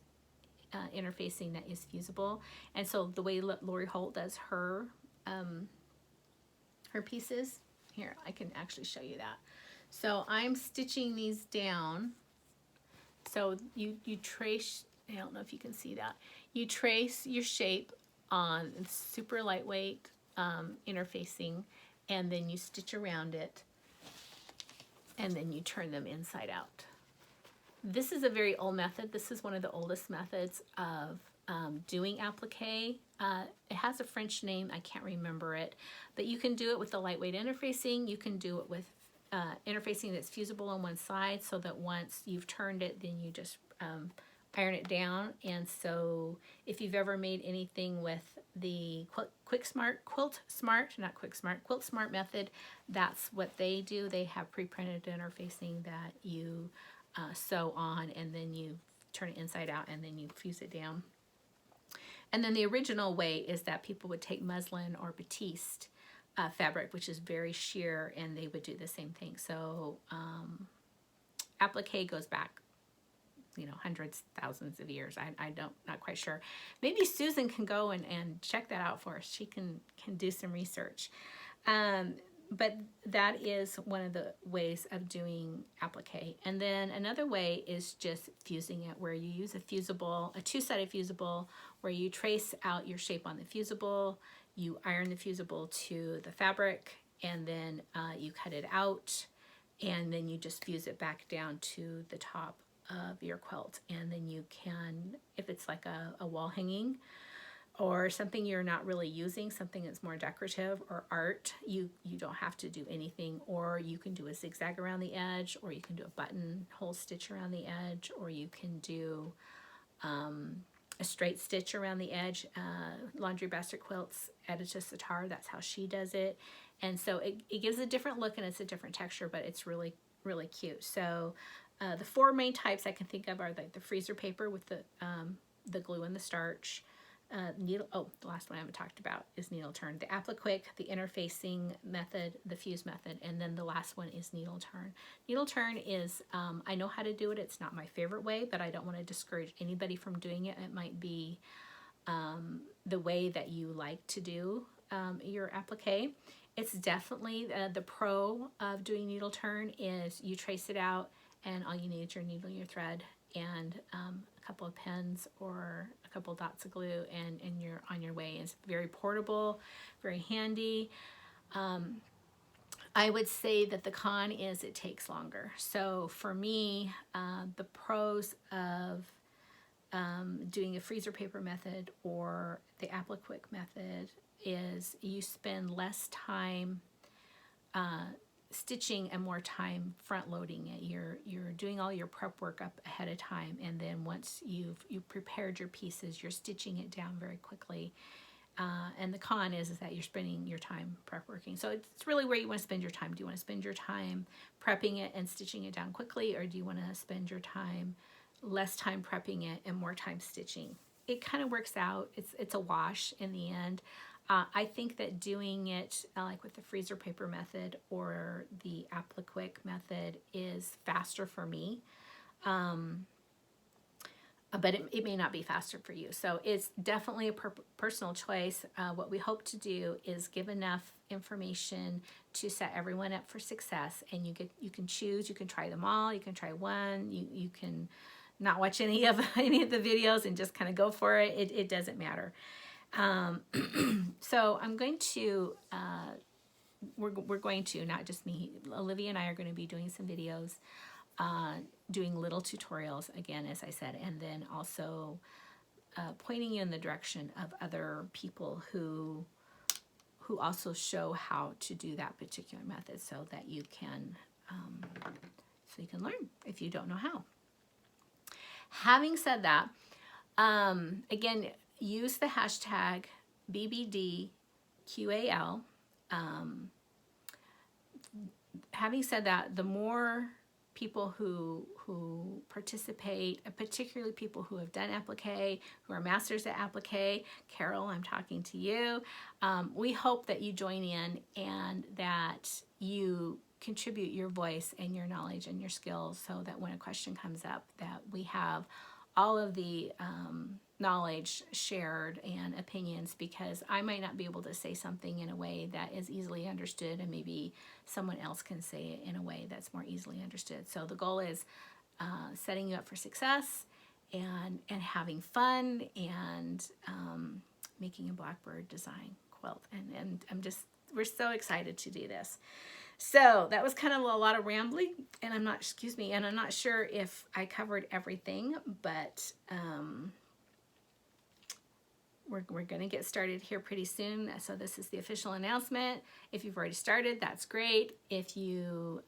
interfacing that is fusible. And so the way Lori Holt does her pieces, here I can actually show you that. So I'm stitching these down. So you trace, I don't know if you can see that, you trace your shape on super lightweight interfacing, and then you stitch around it, and then you turn them inside out. This is a very old method. This is one of the oldest methods of doing applique. It has a French name, I can't remember it, but you can do it with the lightweight interfacing. You can do it with interfacing that's fusible on one side, so that once you've turned it, then you just iron it down. And so if you've ever made anything with the Quilt Smart method, that's what they do. They have pre-printed interfacing that you sew on, and then you turn it inside out, and then you fuse it down. And then the original way is that people would take muslin or batiste fabric, which is very sheer, and they would do the same thing. So applique goes back, hundreds, thousands of years. Not quite sure. Maybe Susan can go and check that out for us. She can do some research. But that is one of the ways of doing applique. And then another way is just fusing it, where you use a two-sided fusible, where you trace out your shape on the fusible, you iron the fusible to the fabric, and then you cut it out, and then you just fuse it back down to the top of your quilt. And then you can, if it's like a wall hanging or something you're not really using, something that's more decorative or art, you don't have to do anything. Or you can do a zigzag around the edge, or you can do a buttonhole stitch around the edge, or you can do a straight stitch around the edge. Laundry Basket Quilts, Edita Sitar, that's how she does it. And so it gives a different look, and it's a different texture, but it's really, really cute. So the four main types I can think of are like the freezer paper with the glue and the starch. The last one I haven't talked about is needle turn. The applique, the interfacing method, the fuse method, and then the last one is needle turn. Needle turn is, I know how to do it. It's not my favorite way, but I don't want to discourage anybody from doing it. It might be the way that you like to do your applique. It's definitely the pro of doing needle turn is you trace it out, and all you need is your needle and your thread, and a couple of pens or a couple of dots of glue, and you're on your way. It's very portable, very handy. I would say that the con is it takes longer. So for me, the pros of doing a freezer paper method or the Applique method is you spend less time stitching and more time front loading it. You're doing all your prep work up ahead of time, and then once you've prepared your pieces, you're stitching it down very quickly. And the con is that you're spending your time prep working. So it's really where you want to spend your time. Do you want to spend your time prepping it and stitching it down quickly, or do you want to spend your time less time prepping it and more time stitching? It kind of works out. It's a wash in the end. I think that doing it like with the freezer paper method or the Applique method is faster for me. But it may not be faster for you. So it's definitely a personal choice. What we hope to do is give enough information to set everyone up for success, and you can choose, you can try them all, you can try one, you can not watch any of the videos and just kind of go for it. It doesn't matter. So I'm going to, we're going to, not just me, Olivia and I are going to be doing some videos, doing little tutorials, again, as I said, and then also pointing you in the direction of other people who also show how to do that particular method, so that you can learn if you don't know how. Having said that, again, use the hashtag BBDQAL. Having said that, the more people who participate, particularly people who have done applique, who are masters at applique, Carol, I'm talking to you. We hope that you join in and that you contribute your voice and your knowledge and your skills, so that when a question comes up, that we have all of the knowledge shared and opinions, because I might not be able to say something in a way that is easily understood, and maybe someone else can say it in a way that's more easily understood. So the goal is setting you up for success and having fun and making a Blackbird design quilt. And we're so excited to do this. So that was kind of a lot of rambling, and I'm not sure if I covered everything, but we're going to get started here pretty soon. So this is the official announcement. If you've already started, that's great. If you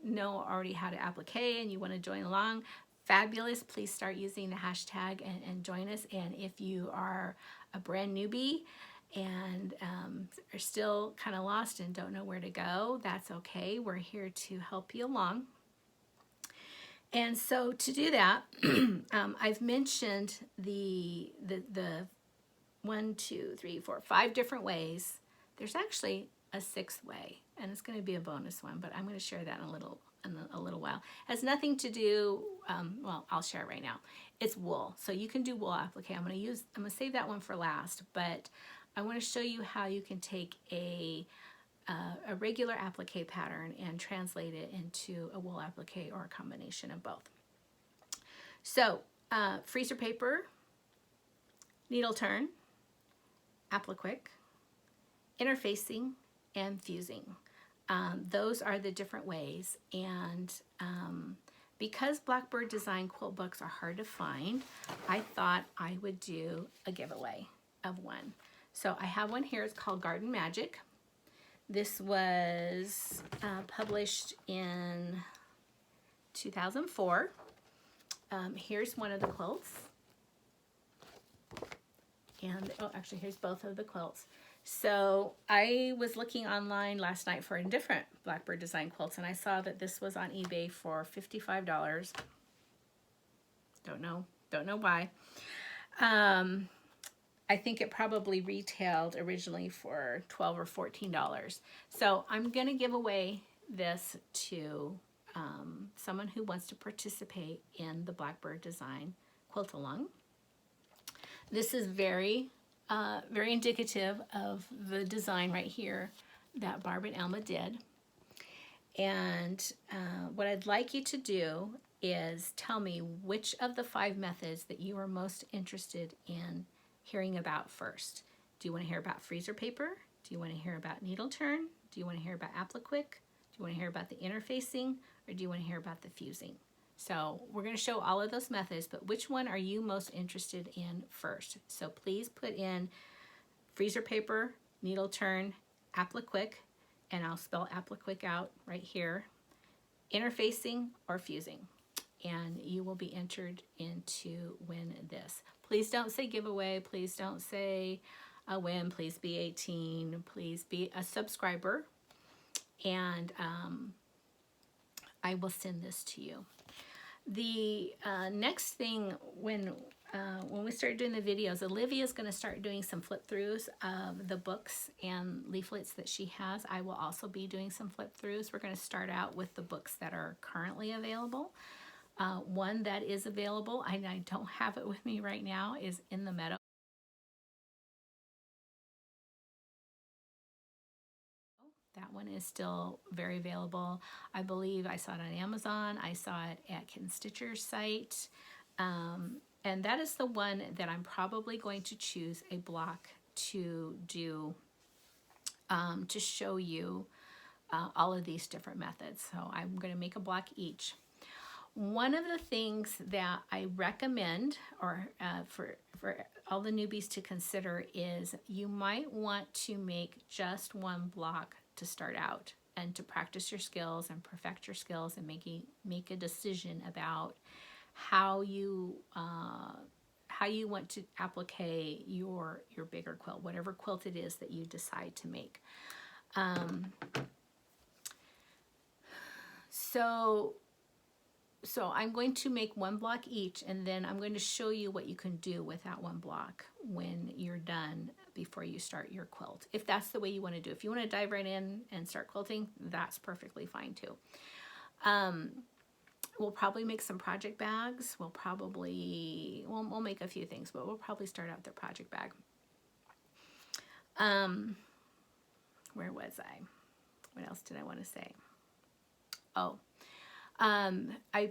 know already how to applique and you want to join along, fabulous. Please start using the hashtag and join us. And if you are a brand newbie and are still kind of lost and don't know where to go, that's okay. We're here to help you along. And so to do that, I've mentioned the 5 different ways. There's actually a 6th way, and it's going to be a bonus one, but I'm going to share that in a little while. It has nothing to do, well, I'll share it right now. It's wool. So you can do wool applique. I'm going to save that one for last, but I want to show you how you can take a regular applique pattern and translate it into a wool applique, or a combination of both. So freezer paper, needle turn, applique, interfacing, and fusing. Those are the different ways, and because Blackbird design quilt books are hard to find, I thought I would do a giveaway of one. So I have one here. It's called Garden Magic. This was published in 2004. Here's one of the quilts. And, oh, actually, here's both of the quilts. So I was looking online last night for different Blackbird design quilts, and I saw that this was on eBay for $55. Don't know why. I think it probably retailed originally for $12 or $14. So I'm going to give away this to someone who wants to participate in the Blackbird design quilt along. This is very indicative of the design right here that Barb and Elma did. And what I'd like you to do is tell me which of the 5 methods that you are most interested in hearing about first. Do you want to hear about freezer paper? Do you want to hear about needle turn? Do you want to hear about applique? Do you want to hear about the interfacing? Or do you want to hear about the fusing? So we're going to show all of those methods, but which one are you most interested in first? So please put in freezer paper, needle turn, Applique, and I'll spell Applique out right here, interfacing or fusing, and you will be entered into win this. Please don't say giveaway, please don't say a win, please be 18, please be a subscriber, and I will send this to you. The next thing, when we start doing the videos, Olivia's going to start doing some flip throughs of the books and leaflets that she has. I will also be doing some flip throughs. We're going to start out with the books that are currently available. One that is available, and I don't have it with me right now, is In the Meadow. That one is still very available. I believe I saw it on Amazon. I saw it at Ken Stitcher's site. And that is the one that I'm probably going to choose a block to do, to show you all of these different methods. So I'm going to make a block each. One of the things that I recommend, or for all the newbies to consider, is you might want to make just one block to start out and to practice your skills and perfect your skills and make a decision about how you want to applique your bigger quilt, whatever quilt it is that you decide to make. So I'm going to make one block each, and then I'm going to show you what you can do with that one block when you're done before you start your quilt. If that's the way you want to do it. If you want to dive right in and start quilting, that's perfectly fine too. We'll probably make some project bags. We'll make a few things, but we'll probably start out with the project bag. Where was I? What else did I want to say? Oh, I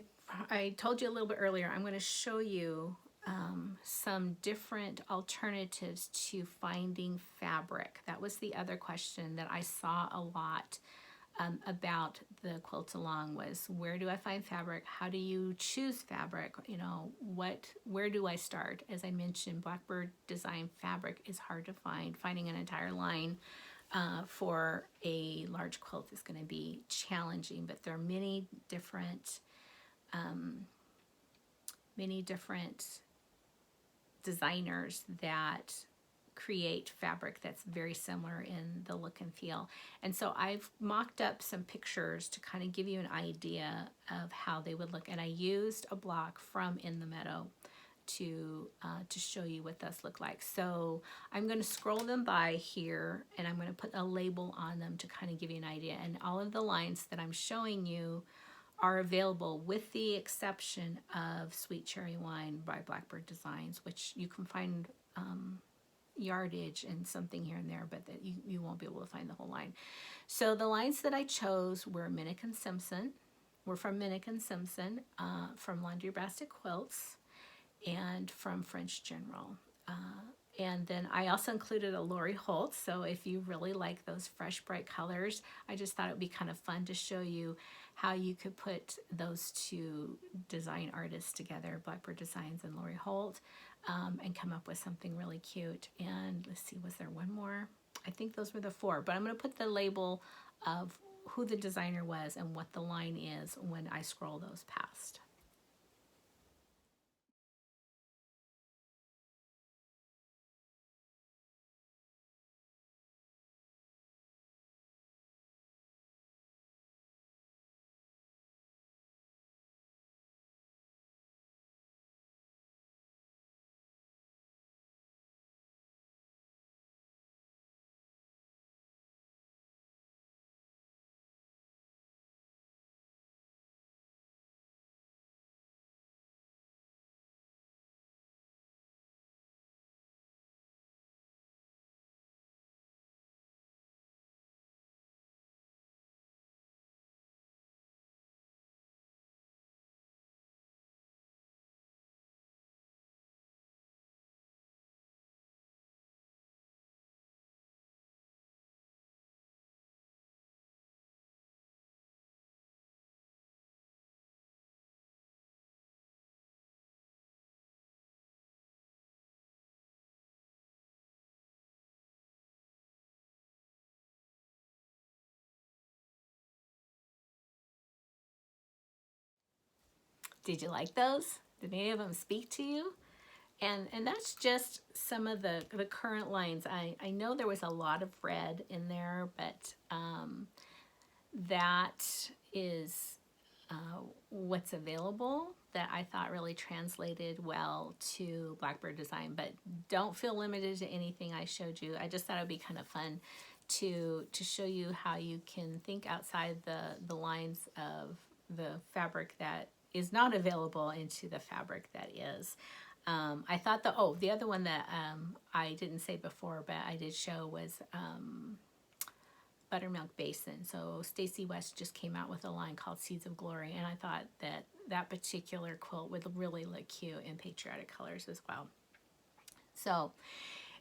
told you a little bit earlier, I'm going to show you some different alternatives to finding fabric. That was the other question that I saw a lot about the Quilt Along, was where do I find fabric? How do you choose fabric? You know, where do I start? As I mentioned, Blackbird design fabric is hard to find. Finding an entire line for a large quilt is going to be challenging, but there are many different designers that create fabric that's very similar in the look and feel. And so I've mocked up some pictures to kind of give you an idea of how they would look, and I used a block from In the Meadow to show you what those look like. So I'm going to scroll them by here, and I'm going to put a label on them to kind of give you an idea. And all of the lines that I'm showing you are available, with the exception of Sweet Cherry Wine by Blackbird Designs, which you can find yardage and something here and there, but that you won't be able to find the whole line. So the lines that I chose were from Minnick and Simpson, from Laundry Basket Quilts, and from French General. And then I also included a Lori Holt, so if you really like those fresh, bright colors, I just thought it would be kind of fun to show you how you could put those two design artists together, Blackbird Designs and Lori Holt, and come up with something really cute. And let's see, was there one more? I think those were the four, but I'm going to put the label of who the designer was and what the line is when I scroll those past. Did you like those? Did any of them speak to you? And that's just some of the current lines. I know there was a lot of red in there, but that is what's available that I thought really translated well to Blackbird design. But don't feel limited to anything I showed you. I just thought it would be kind of fun to show you how you can think outside the lines of the fabric that is not available into the fabric that is. I thought the other one that I didn't say before, but I did show was Buttermilk Basin. So Stacy West just came out with a line called Seeds of Glory, and I thought that that particular quilt would really look cute in patriotic colors as well. So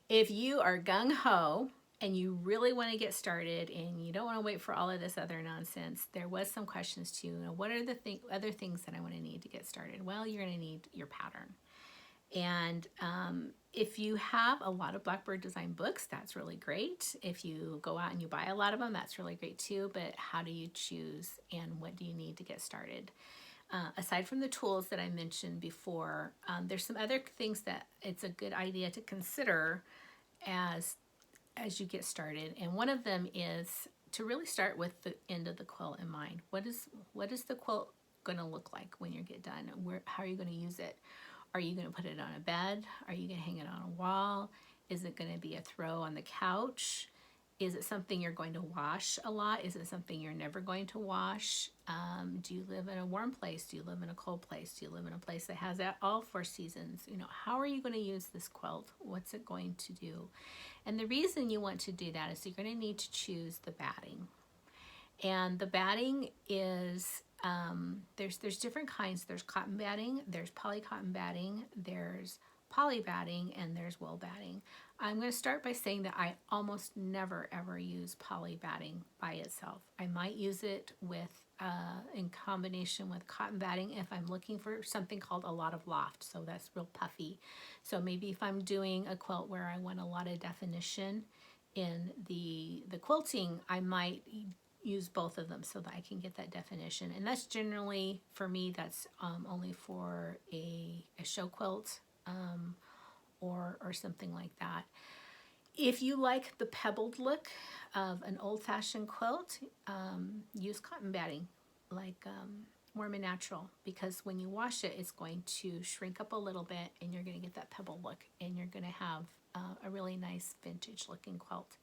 if you are gung-ho and you really want to get started and you don't want to wait for all of this other nonsense, there was some questions too. What are the other things that I want to need to get started? Well, you're going to need your pattern. And if you have a lot of Blackbird design books, that's really great. If you go out and you buy a lot of them, that's really great too. But how do you choose and what do you need to get started? Aside from the tools that I mentioned before, there's some other things that it's a good idea to consider as you get started. And one of them is to really start with the end of the quilt in mind. What is the quilt going to look like when you get done? How are you going to use it? Are you going to put it on a bed? Are you going to hang it on a wall? Is it going to be a throw on the couch? Is it something you're going to wash a lot? Is it something you're never going to wash? Do you live in a warm place? Do you live in a cold place? Do you live in a place that has all 4 seasons? You know, how are you going to use this quilt? What's it going to do? And the reason you want to do that is you're going to need to choose the batting. And the batting is there's different kinds. There's cotton batting, there's polycotton batting, there's poly batting, and there's wool batting. I'm going to start by saying that I almost never ever use poly batting by itself. I might use it with in combination with cotton batting if I'm looking for something called a lot of loft, so that's real puffy. So maybe if I'm doing a quilt where I want a lot of definition in the quilting, I might use both of them so that I can get that definition. And that's generally, for me, that's only for a show quilt or something like that. If you like the pebbled look of an old-fashioned quilt, use cotton batting, like Warm and Natural, because when you wash it, it's going to shrink up a little bit and you're going to get that pebbled look and you're going to have a really nice vintage-looking quilt.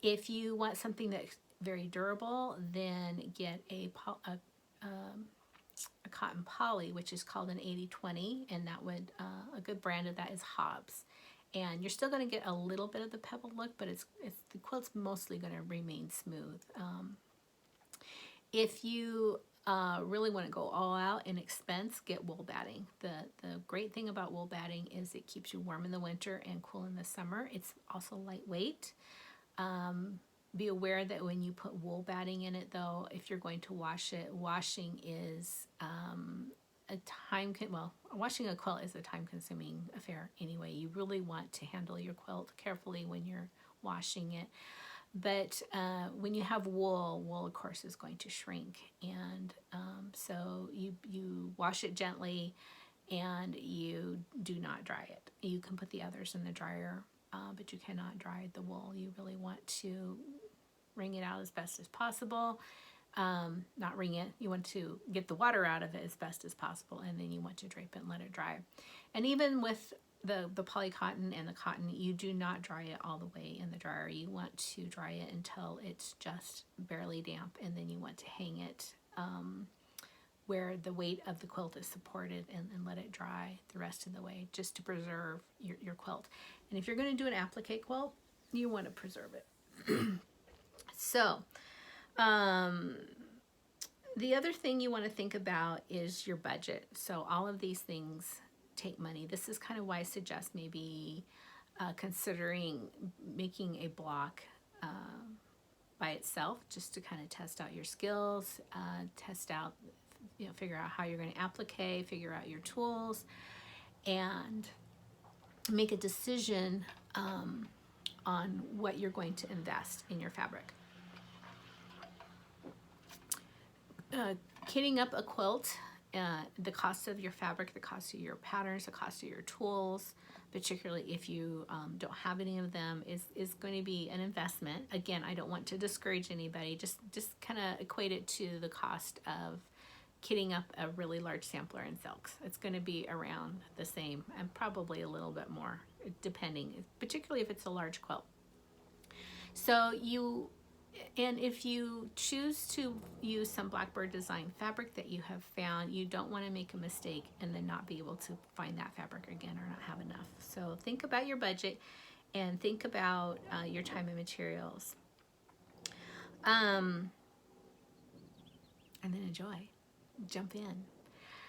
If you want something that's very durable, then get a cotton poly, which is called an 80-20, and that would a good brand of that is Hobbs. And you're still going to get a little bit of the pebble look, but the quilt's mostly going to remain smooth. If you really want to go all out in expense, get wool batting. The great thing about wool batting is it keeps you warm in the winter and cool in the summer. It's also lightweight. Be aware that when you put wool batting in it, though, if you're going to wash it, washing is washing a quilt is a time-consuming affair anyway. You really want to handle your quilt carefully when you're washing it. But when you have wool of course is going to shrink, and so you wash it gently and you do not dry it. You can put the others in the dryer, but you cannot dry the wool. You really want to wring it out as best as possible. Not wring it, you want to get the water out of it as best as possible, and then you want to drape it and let it dry. And even with the polycotton and the cotton, you do not dry it all the way in the dryer. You want to dry it until it's just barely damp, and then you want to hang it where the weight of the quilt is supported, and let it dry the rest of the way, just to preserve your quilt. And if you're going to do an applique quilt, you want to preserve it. So the other thing you want to think about is your budget. So all of these things take money. This is kind of why I suggest maybe considering making a block by itself, just to kind of test out your skills, figure out how you're going to applique, figure out your tools, and make a decision on what you're going to invest in your fabric. Kitting up a quilt the cost of your fabric, the cost of your patterns, the cost of your tools, particularly if you don't have any of them, is going to be an investment. Again, I don't want to discourage anybody. Just kind of equate it to the cost of kitting up a really large sampler in silks. It's going to be around the same and probably a little bit more, depending, particularly if it's a large quilt. So and if you choose to use some Blackbird design fabric that you have found, you don't want to make a mistake and then not be able to find that fabric again or not have enough. So think about your budget and think about your time and materials. And then enjoy. Jump in.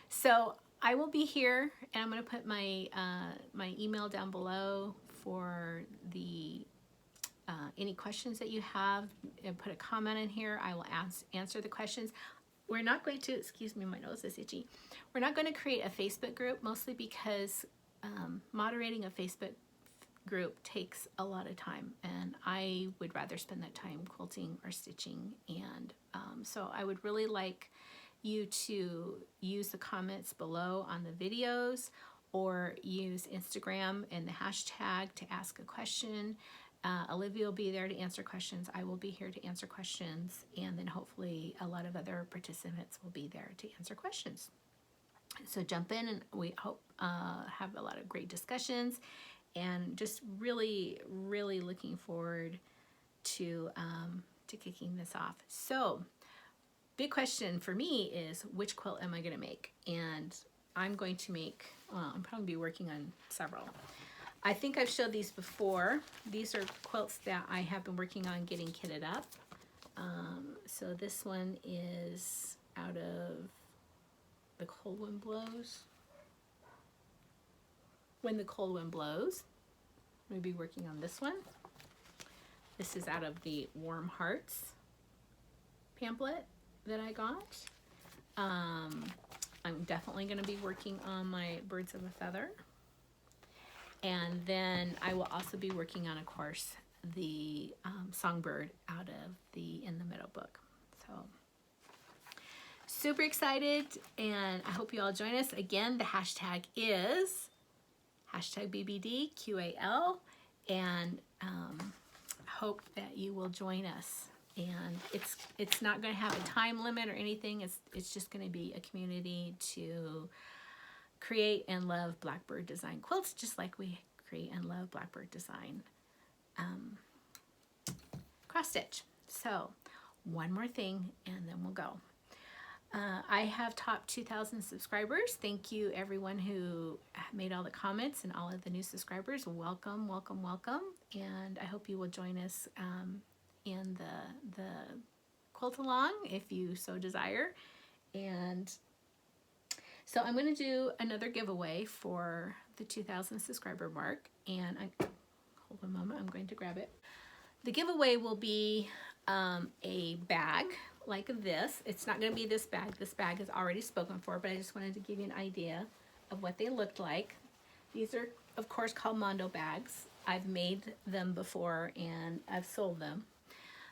So I will be here, and I'm going to put my my email down below for the any questions that you have. And put a comment in here. I will answer the questions. We're not going to, excuse me, my nose is itchy. We're not going to create a Facebook group, mostly because moderating a Facebook group takes a lot of time, and I would rather spend that time quilting or stitching. And so I would really like you to use the comments below on the videos, or use Instagram and the hashtag to ask a question. Olivia will be there to answer questions. I will be here to answer questions, and then hopefully a lot of other participants will be there to answer questions. So jump in, and we hope have a lot of great discussions, and just really, really looking forward to kicking this off. So big question for me is, which quilt am I going to make? And I'm going to make, I'm probably be working on several. I think I've showed these before. These are quilts that I have been working on getting kitted up. So this one is out of The Cold Wind Blows. When the Cold Wind Blows. I'm going to be working on this one. This is out of the Warm Hearts pamphlet that I got. I'm definitely going to be working on my Birds of a Feather. And then I will also be working on, of course, the Songbird out of the In the Meadow book. So super excited, and I hope you all join us. Again, the hashtag is #BBDQAL, and hope that you will join us. And it's not going to have a time limit or anything. It's just going to be a community to create and love Blackbird design quilts, just like we create and love Blackbird design cross stitch. So one more thing, and then we'll go. I have topped 2,000 subscribers. Thank you everyone who made all the comments and all of the new subscribers. Welcome, welcome, welcome. And I hope you will join us in the quilt along if you so desire. And so I'm going to do another giveaway for the 2,000 subscriber mark, and hold on a moment, I'm going to grab it. The giveaway will be a bag like this. It's not going to be this bag. This bag is already spoken for, but I just wanted to give you an idea of what they looked like. These are, of course, called Mondo bags. I've made them before and I've sold them.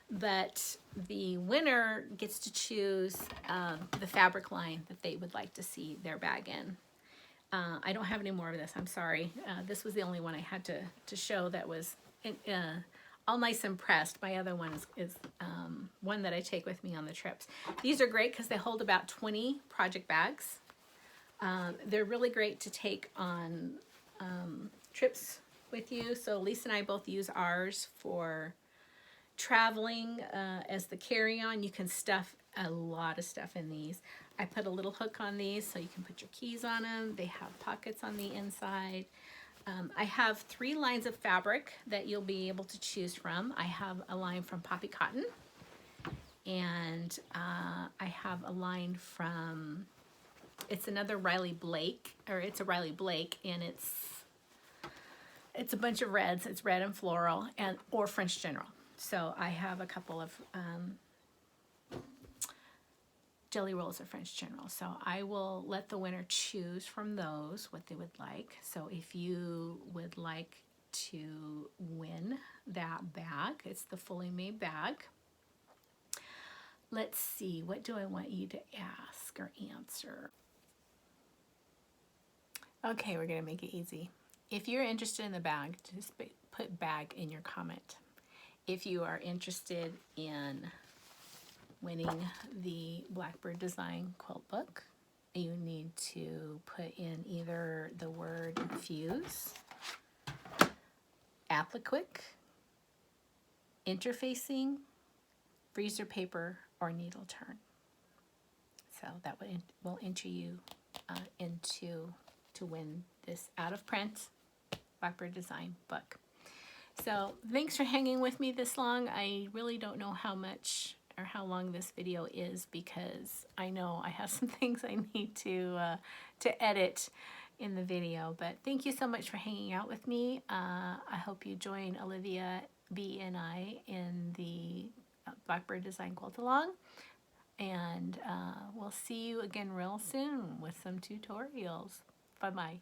But the winner gets to choose the fabric line that they would like to see their bag in. I don't have any more of this, I'm sorry. This was the only one I had to show that was all nice and pressed. My other one is one that I take with me on the trips. These are great because they hold about 20 project bags. They're really great to take on trips with you. So Lisa and I both use ours for traveling as the carry-on. You can stuff a lot of stuff in these. I put a little hook on these so you can put your keys on them. They have pockets on the inside. I have 3 lines of fabric that you'll be able to choose from. I have a line from Poppy Cotton, and I have a line from, it's another Riley Blake, or it's a Riley Blake, and it's a bunch of reds. It's red and floral, or French General. So I have a couple of jelly rolls of French General. So I will let the winner choose from those what they would like. So if you would like to win that bag, it's the fully made bag. Let's see, what do I want you to ask or answer? Okay, we're gonna make it easy. If you're interested in the bag, just put bag in your comment. If you are interested in winning the Blackbird Design quilt book, you need to put in either the word fuse, applique, interfacing, freezer paper, or needle turn. So that will enter you to win this out of print Blackbird Design book. So thanks for hanging with me this long. I really don't know how much or how long this video is because I know I have some things I need to edit in the video. But thank you so much for hanging out with me. I hope you join Olivia B and I in the Blackbird Design Quilt Along. And we'll see you again real soon with some tutorials. Bye-bye.